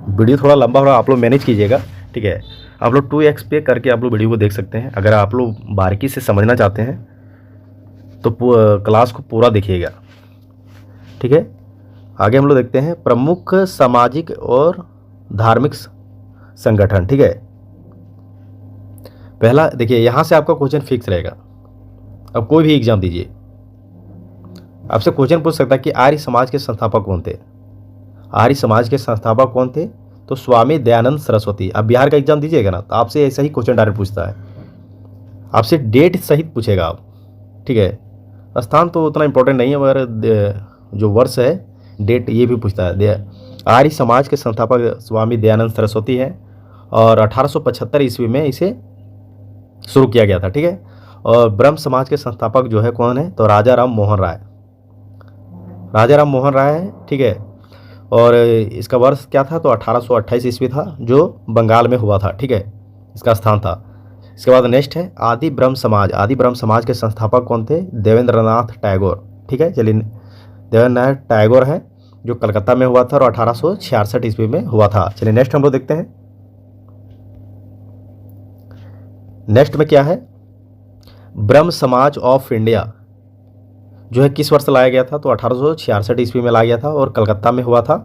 वीडियो थोड़ा लंबा हो रहा है, आप लोग मैनेज कीजिएगा, ठीक है। आप लोग 2x पे करके आप लोग वीडियो को देख सकते हैं। अगर आप लोग बारीकी से समझना चाहते हैं तो क्लास को पूरा देखिएगा, ठीक है। आगे हम लोग देखते हैं प्रमुख सामाजिक और धार्मिक संगठन, ठीक है। पहला देखिए, यहाँ से आपका क्वेश्चन फिक्स रहेगा। अब कोई भी एग्जाम दीजिए, आपसे क्वेश्चन पूछ सकता है कि आर्य समाज के संस्थापक कौन थे? आर्य समाज के संस्थापक कौन थे? तो स्वामी दयानंद सरस्वती। अब बिहार का एग्जाम दीजिएगा ना तो आपसे ऐसा ही क्वेश्चन डायरेक्ट पूछता है, आपसे डेट सहित पूछेगा आप, ठीक है। स्थान तो उतना इंपॉर्टेंट नहीं है मगर जो वर्ष है डेट ये भी पूछता है। आर्य समाज के संस्थापक स्वामी दयानंद सरस्वती हैं और 1875 ईस्वी में इसे शुरू किया गया था, ठीक है। और ब्रह्म समाज के संस्थापक जो है कौन है? तो राजा राम मोहन राय। राजा राम मोहन राय है, ठीक है। और इसका वर्ष क्या था? तो 1828 ईस्वी था जो बंगाल में हुआ था, ठीक है, इसका स्थान था। इसके बाद नेक्स्ट है आदि ब्रह्म समाज। आदि ब्रह्म समाज के संस्थापक कौन थे? देवेंद्रनाथ टैगोर, ठीक है। चलिए देवेंद्रनाथ टैगोर है जो कलकत्ता में हुआ था और 1866 ईस्वी में हुआ था। चलिए नेक्स्ट हम लोग देखते हैं। नेक्स्ट में क्या है? ब्रह्म समाज ऑफ इंडिया जो है किस वर्ष लाया गया था? तो 1866 ईस्वी में लाया गया था और कलकत्ता में हुआ था।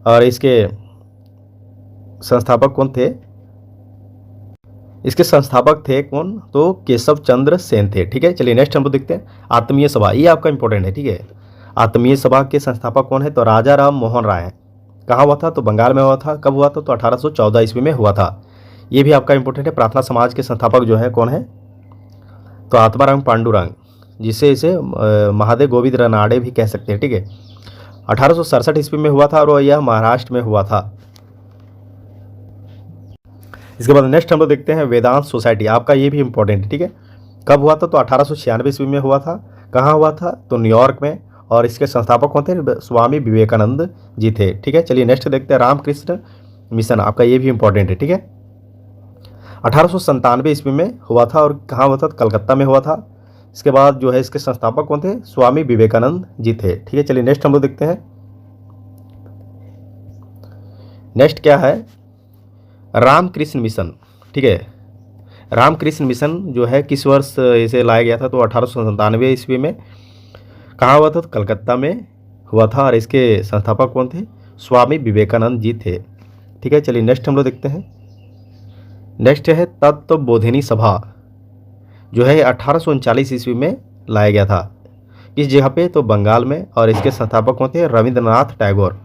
और इसके संस्थापक कौन थे? इसके संस्थापक थे कौन? तो केशव चंद्र सेन थे, ठीक है। चलिए नेक्स्ट हम लोग देखते हैं आत्मीय सभा। ये आपका इंपॉर्टेंट है, ठीक है। आत्मीय सभा के संस्थापक कौन है? तो राजा राम मोहन राय हैं। कहाँ हुआ था? तो बंगाल में हुआ था। कब हुआ था? तो 1814 ईस्वी में हुआ था। ये भी आपका इंपॉर्टेंट है। प्रार्थना समाज के संस्थापक जो है कौन है? तो आत्माराम पांडुरंग, जिसे इसे महादेव गोविंद रनाड़े भी कह सकते हैं, ठीक है। 1867 ईस्वी में हुआ था और यह महाराष्ट्र में हुआ था। इसके बाद नेक्स्ट हम लोग देखते हैं वेदांत सोसाइटी। आपका ये भी इंपॉर्टेंट है, ठीक है। कब हुआ था? तो 1896 ईस्वी में हुआ था। कहाँ हुआ था? तो न्यूयॉर्क में। और इसके संस्थापक कौन थे? स्वामी विवेकानंद जी थे, ठीक है। चलिए नेक्स्ट देखते हैं रामकृष्ण मिशन। आपका ये भी इंपॉर्टेंट है, ठीक है। 1897 ईस्वी में हुआ था और कहाँ हुआ था? कलकत्ता में हुआ था। इसके बाद जो है इसके संस्थापक कौन थे? स्वामी विवेकानंद जी थे, ठीक है। चलिए नेक्स्ट हम लोग देखते हैं। नेक्स्ट क्या है? रामकृष्ण मिशन, ठीक है। रामकृष्ण मिशन जो है किस वर्ष इसे लाया गया था? तो 1897 ईस्वी में। कहाँ हुआ था? तो कलकत्ता में हुआ था और इसके संस्थापक कौन थे? स्वामी विवेकानंद जी थे, ठीक है। चलिए नेक्स्ट हम लोग देखते हैं। नेक्स्ट है तत्वबोधिनी सभा जो है 1839 ईस्वी में लाया गया था। किस जगह पे? तो बंगाल में। और इसके संस्थापक कौन थे? रविंद्रनाथ टैगोर,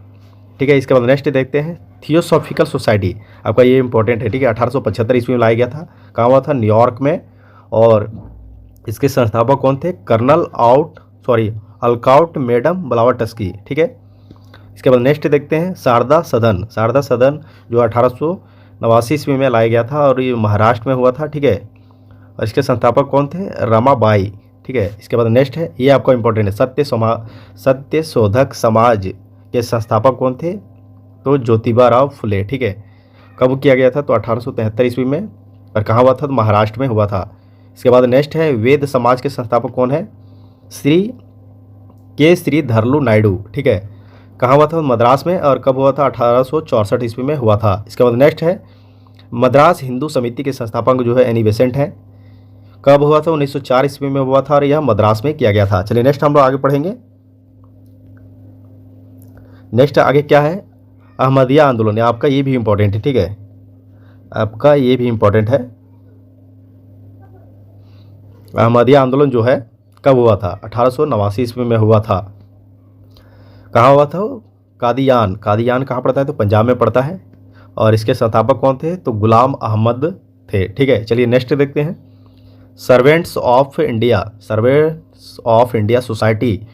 ठीक है। इसके बाद नेक्स्ट देखते हैं थियोसॉफिकल सोसाइटी। आपका ये इंपॉर्टेंट है, ठीक है। 1875 ईस्वी में लाया गया था। कहाँ हुआ था? न्यूयॉर्क में। और इसके संस्थापक कौन थे? कर्नल अल्काउट मैडम ब्लावटस्की, ठीक है। इसके बाद नेक्स्ट देखते हैं शारदा सदन। शारदा सदन जो 1889 ईस्वी में लाया गया था और ये महाराष्ट्र में हुआ था, ठीक है। और इसके संस्थापक कौन थे? रमाबाई, ठीक है। इसके बाद नेक्स्ट है, ये आपका इंपॉर्टेंट है, सत्य शोधक समाज के संस्थापक कौन थे? तो ज्योतिबा राव फुले, ठीक है। कब किया गया था? तो 1873 ईस्वी में। और कहाँ हुआ था? तो महाराष्ट्र में हुआ था। इसके बाद नेक्स्ट है, वेद समाज के संस्थापक कौन है? श्रीधरलू नायडू, ठीक है। कहाँ हुआ था? मद्रास में। और कब हुआ था? 1864 ईस्वी में हुआ था। इसके बाद नेक्स्ट है, मद्रास हिंदू समिति के संस्थापक जो है एनी बेसेंट हैं। कब हुआ था? 1904 ईस्वी में हुआ था और यह मद्रास में किया गया था। चलिए नेक्स्ट हम लोग आगे पढ़ेंगे। नेक्स्ट आगे क्या है? अहमदिया आंदोलन। आपका ये भी इंपॉर्टेंट है, ठीक है, आपका ये भी इंपॉर्टेंट है। अहमदिया आंदोलन जो है कब हुआ था? 1889 ईस्वी में हुआ था। कहाँ हुआ था? कादियान। कादियान कहाँ पड़ता है? तो पंजाब में पड़ता है। और इसके संस्थापक कौन थे? तो गुलाम अहमद थे, ठीक है। चलिए नेक्स्ट देखते हैं, सर्वेंट्स ऑफ इंडिया सोसाइटी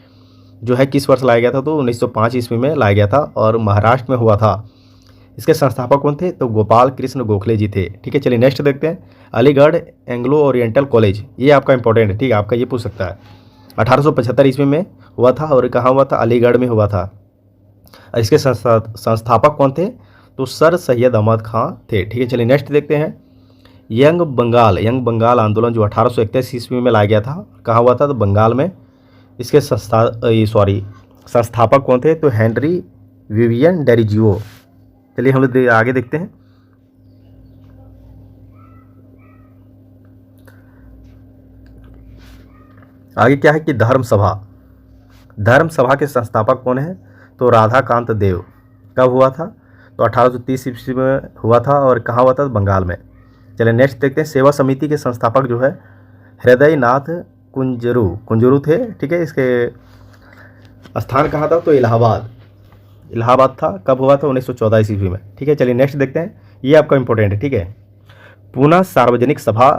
जो है किस वर्ष लाया गया था? तो 1905 ईस्वी में लाया गया था और महाराष्ट्र में हुआ था। इसके संस्थापक कौन थे? तो गोपाल कृष्ण गोखले जी थे, ठीक है। चलिए नेक्स्ट देखते हैं, अलीगढ़ एंग्लो ओरिएंटल कॉलेज। ये आपका इंपॉर्टेंट है, ठीक है, आपका ये पूछ सकता है। 1875 ईस्वी में हुआ था और कहाँ हुआ था? अलीगढ़ में हुआ था। इसके संस्थापक कौन थे? तो सर सैयद अहमद खां थे, ठीक है। चलिए नेक्स्ट देखते हैं, यंग बंगाल आंदोलन जो 1831 ईस्वी में लाया गया था। कहाँ हुआ था? तो बंगाल में। इसके संस्थापक कौन थे? तो हेनरी विवियन डेरिजियो। चलिए हम लोग आगे देखते हैं, आगे क्या है कि धर्म सभा के संस्थापक कौन है? तो राधाकांत देव। कब हुआ था? तो 1830 ईस्वी में हुआ था और कहाँ हुआ था? बंगाल में। चलिए नेक्स्ट देखते हैं, सेवा समिति के संस्थापक जो है हृदयनाथ कुंजरू थे, ठीक है। इसके स्थान कहाँ था? तो इलाहाबाद था। कब हुआ था? 1914 ईस्वी में, ठीक है। चलिए नेक्स्ट देखते हैं, ये आपका इंपॉर्टेंट है, ठीक है। पूना सार्वजनिक सभा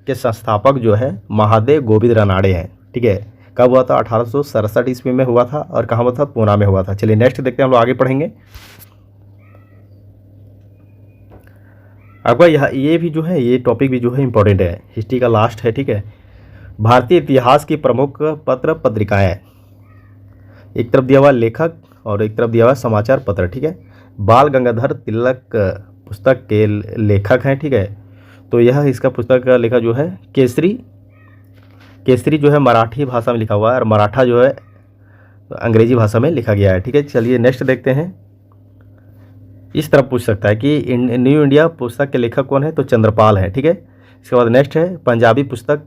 के संस्थापक जो है महादेव गोविंद रानाडे हैं, ठीक है। कब हुआ था? 1867 ईस्वी में हुआ था और कहाँ हुआ था? पूना में हुआ था। चलिए नेक्स्ट देखते हैं, हम लोग आगे पढ़ेंगे। आपका ये भी जो है, ये टॉपिक भी जो है इंपॉर्टेंट है, हिस्ट्री का लास्ट है, ठीक है। भारतीय इतिहास की प्रमुख पत्र पत्रिकाएं, एक तरफ दिया हुआ लेखक और एक तरफ दिया हुआ समाचार पत्र, ठीक है। बाल गंगाधर तिलक पुस्तक के लेखक हैं, ठीक है। तो यह इसका पुस्तक का लेखक जो है केसरी जो है मराठी भाषा में लिखा हुआ है और मराठा जो है अंग्रेजी भाषा में लिखा गया है, ठीक है। चलिए नेक्स्ट देखते हैं, इस तरफ पूछ सकता है कि न्यू इंडिया पुस्तक के लेखक कौन है? तो चंद्रपाल है, ठीक है। इसके बाद नेक्स्ट है, पंजाबी पुस्तक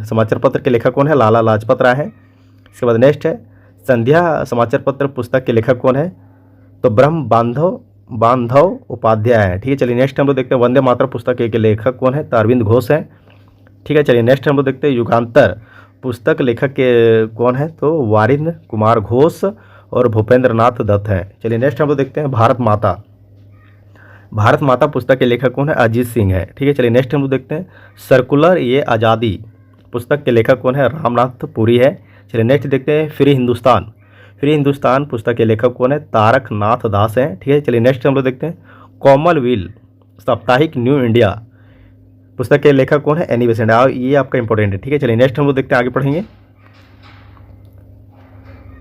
समाचार पत्र के लेखक कौन है? लाला लाजपत राय है। इसके बाद नेक्स्ट है, संध्या समाचार पत्र पुस्तक के लेखक कौन है? तो ब्रह्म बांधव उपाध्याय है, ठीक है। चलिए नेक्स्ट हम लोग देखते हैं, वंदे मातरम पुस्तक के लेखक कौन है? तो अरविंद घोष है, ठीक है। चलिए नेक्स्ट हम लोग देखते हैं, युगांतर पुस्तक लेखक के कौन है? तो वारिंद्र कुमार घोष और भूपेंद्र नाथ दत्त हैं। चलिए नेक्स्ट हम लोग देखते हैं, भारत माता पुस्तक के लेखक कौन है? अजीत सिंह है, ठीक है। चलिए नेक्स्ट हम लोग देखते हैं, सर्कुलर ये आज़ादी पुस्तक के लेखक कौन है? रामनाथ पुरी है। चलिए नेक्स्ट देखते हैं, फ्री हिंदुस्तान पुस्तक के लेखक कौन है? तारक नाथ दास हैं, ठीक है। चलिए नेक्स्ट हम लोग देखते हैं, कॉमनवेल्थ साप्ताहिक न्यू इंडिया पुस्तक के लेखक कौन है? Annie Besant. ये आपका इंपॉर्टेंट है, ठीक है। चलिए नेक्स्ट हम लोग देखते हैं, आगे पढ़ेंगे,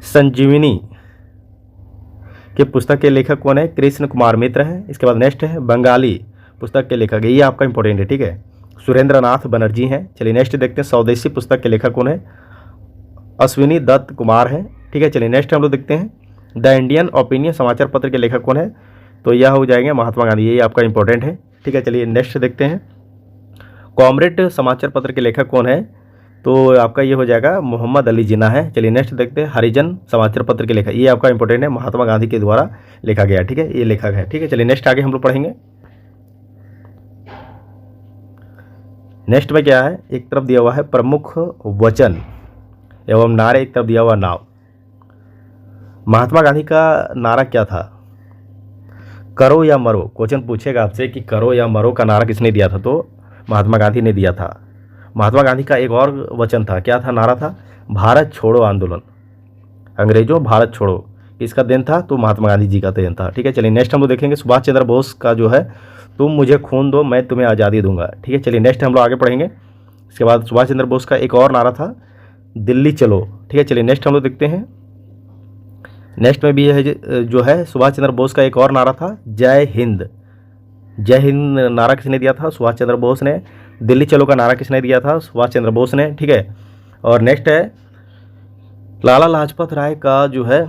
संजीवनी के पुस्तक के लेखक कौन है? कृष्ण कुमार मित्र हैं। इसके बाद नेक्स्ट है, बंगाली पुस्तक के लेखक, ये आपका इंपॉर्टेंट है, ठीक है, सुरेंद्र नाथ बनर्जी हैं। चलिए नेक्स्ट देखते हैं, स्वदेशी पुस्तक के लेखक कौन है? अश्विनी दत्त कुमार हैं, ठीक है। चलिए नेक्स्ट हम लोग देखते हैं, द इंडियन ओपिनियन समाचार पत्र के लेखक कौन है? तो यह हो जाएंगे महात्मा गांधी, ये आपका इंपॉर्टेंट है, ठीक है। चलिए नेक्स्ट देखते हैं, कॉमरेड समाचार पत्र के लेखक कौन है? तो आपका ये हो जाएगा मोहम्मद अली जिन्ना है। चलिए नेक्स्ट देखते हैं, हरिजन समाचार पत्र के लेखक, ये आपका इंपॉर्टेंट है, महात्मा गांधी के द्वारा लिखा गया, ठीक है, ये लेखक है, ठीक है। चलिए नेक्स्ट आगे हम लोग पढ़ेंगे। नेक्स्ट में क्या है, एक तरफ दिया हुआ है प्रमुख वचन एवं नारे, एक तरफ दिया हुआ नाव। महात्मा गांधी का नारा क्या था? करो या मरो। क्वेश्चन पूछेगा आपसे कि करो या मरो का नारा किसने दिया था? तो महात्मा गांधी ने दिया था। महात्मा गांधी का एक और वचन था, क्या था नारा था? भारत छोड़ो आंदोलन, अंग्रेजों भारत छोड़ो, किसका देन था? तो महात्मा गांधी जी का देन था। ठीक है, चलिए नेक्स्ट हम लोग देखेंगे सुभाष चंद्र बोस का जो है तुम मुझे खून दो मैं तुम्हें आज़ादी दूंगा। ठीक है, चलिए नेक्स्ट हम लोग आगे पढ़ेंगे। इसके बाद सुभाष चंद्र बोस का एक और नारा था, दिल्ली चलो। ठीक है, चलिए नेक्स्ट हम लोग देखते हैं। नेक्स्ट में भी है जो है सुभाष चंद्र बोस का एक और नारा था, जय हिंद। जय हिंद नारा किसने दिया था? सुभाष चंद्र बोस ने। दिल्ली चलो का नारा किसने दिया था? सुभाष चंद्र बोस ने। ठीक है, और नेक्स्ट है लाला लाजपत राय का जो है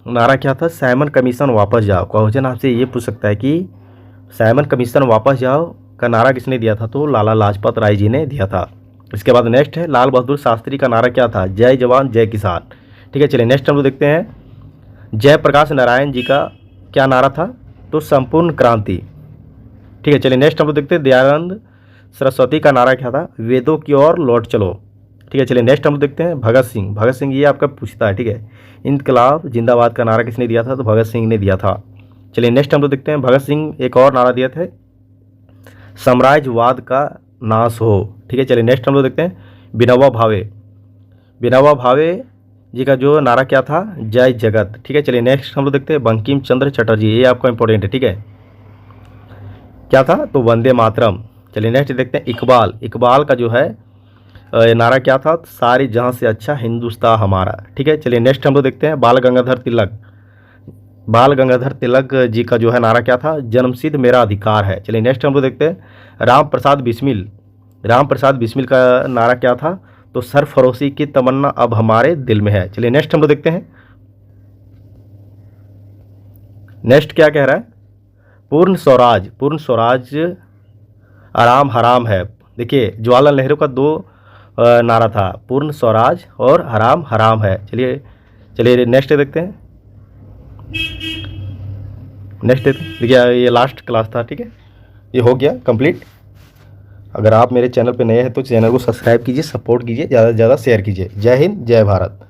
नारा क्या था? साइमन कमीशन वापस जाओ। क्वेश्चन आपसे ये पूछ सकता है कि साइमन कमीशन वापस जाओ का नारा किसने दिया था? तो लाला लाजपत राय जी ने दिया था। इसके बाद नेक्स्ट है लाल बहादुर शास्त्री का नारा क्या था? जय जवान जय किसान। ठीक है, चलिए नेक्स्ट हम लोग देखते हैं। जयप्रकाश नारायण जी का क्या नारा था? तो संपूर्ण क्रांति। ठीक है, चलिए नेक्स्ट हम लोग देखते हैं। दयानंद सरस्वती का नारा क्या था? वेदों की ओर लौट चलो। ठीक है, चलिए नेक्स्ट हम लोग देखते हैं। भगत सिंह। भगत सिंह ये आपका पूछता है। ठीक है, इनकलाब जिंदाबाद का नारा किसने दिया था? तो भगत सिंह ने दिया था। चलिए नेक्स्ट हम लोग देखते हैं। भगत सिंह एक और नारा दिए थे, साम्राज्यवाद का नाश हो। ठीक है, चलिए नेक्स्ट हम लोग देखते हैं। विनोबा भावे। विनोबा भावे जी का जो नारा क्या था? जय जगत। ठीक है, चलिए नेक्स्ट हम लोग देखते हैं। बंकिम चंद्र चटर्जी, ये आपका इंपॉर्टेंट है। ठीक है, क्या था? तो वंदे मातरम। चलिए नेक्स्ट देखते हैं। इकबाल। इकबाल का जो है नारा क्या था? सारी जहां से अच्छा हिंदुस्तान हमारा। ठीक है, चलिए नेक्स्ट हम लोग देखते हैं। बाल गंगाधर तिलक। बाल गंगाधर तिलक जी का जो है नारा क्या था? जन्मसिद्ध मेरा अधिकार है। चलिए नेक्स्ट हम लोग देखते हैं। राम प्रसाद बिस्मिल। राम प्रसाद बिस्मिल का नारा क्या था? तो सरफरोशी की तमन्ना अब हमारे दिल में है। चलिए नेक्स्ट हम लोग देखते हैं। नेक्स्ट क्या कह रहा है? पूर्ण स्वराज। पूर्ण स्वराज आराम हराम है। देखिए जवाहरलाल नेहरू का दो नारा था, पूर्ण स्वराज और हराम हराम है। चलिए चलिए नेक्स्ट देखते हैं। नेक्स्ट देखिए ये लास्ट क्लास था। ठीक है, ये हो गया कंप्लीट। अगर आप मेरे चैनल पे नए हैं तो चैनल को सब्सक्राइब कीजिए, सपोर्ट कीजिए, ज़्यादा से ज़्यादा शेयर कीजिए। जय हिंद जय भारत।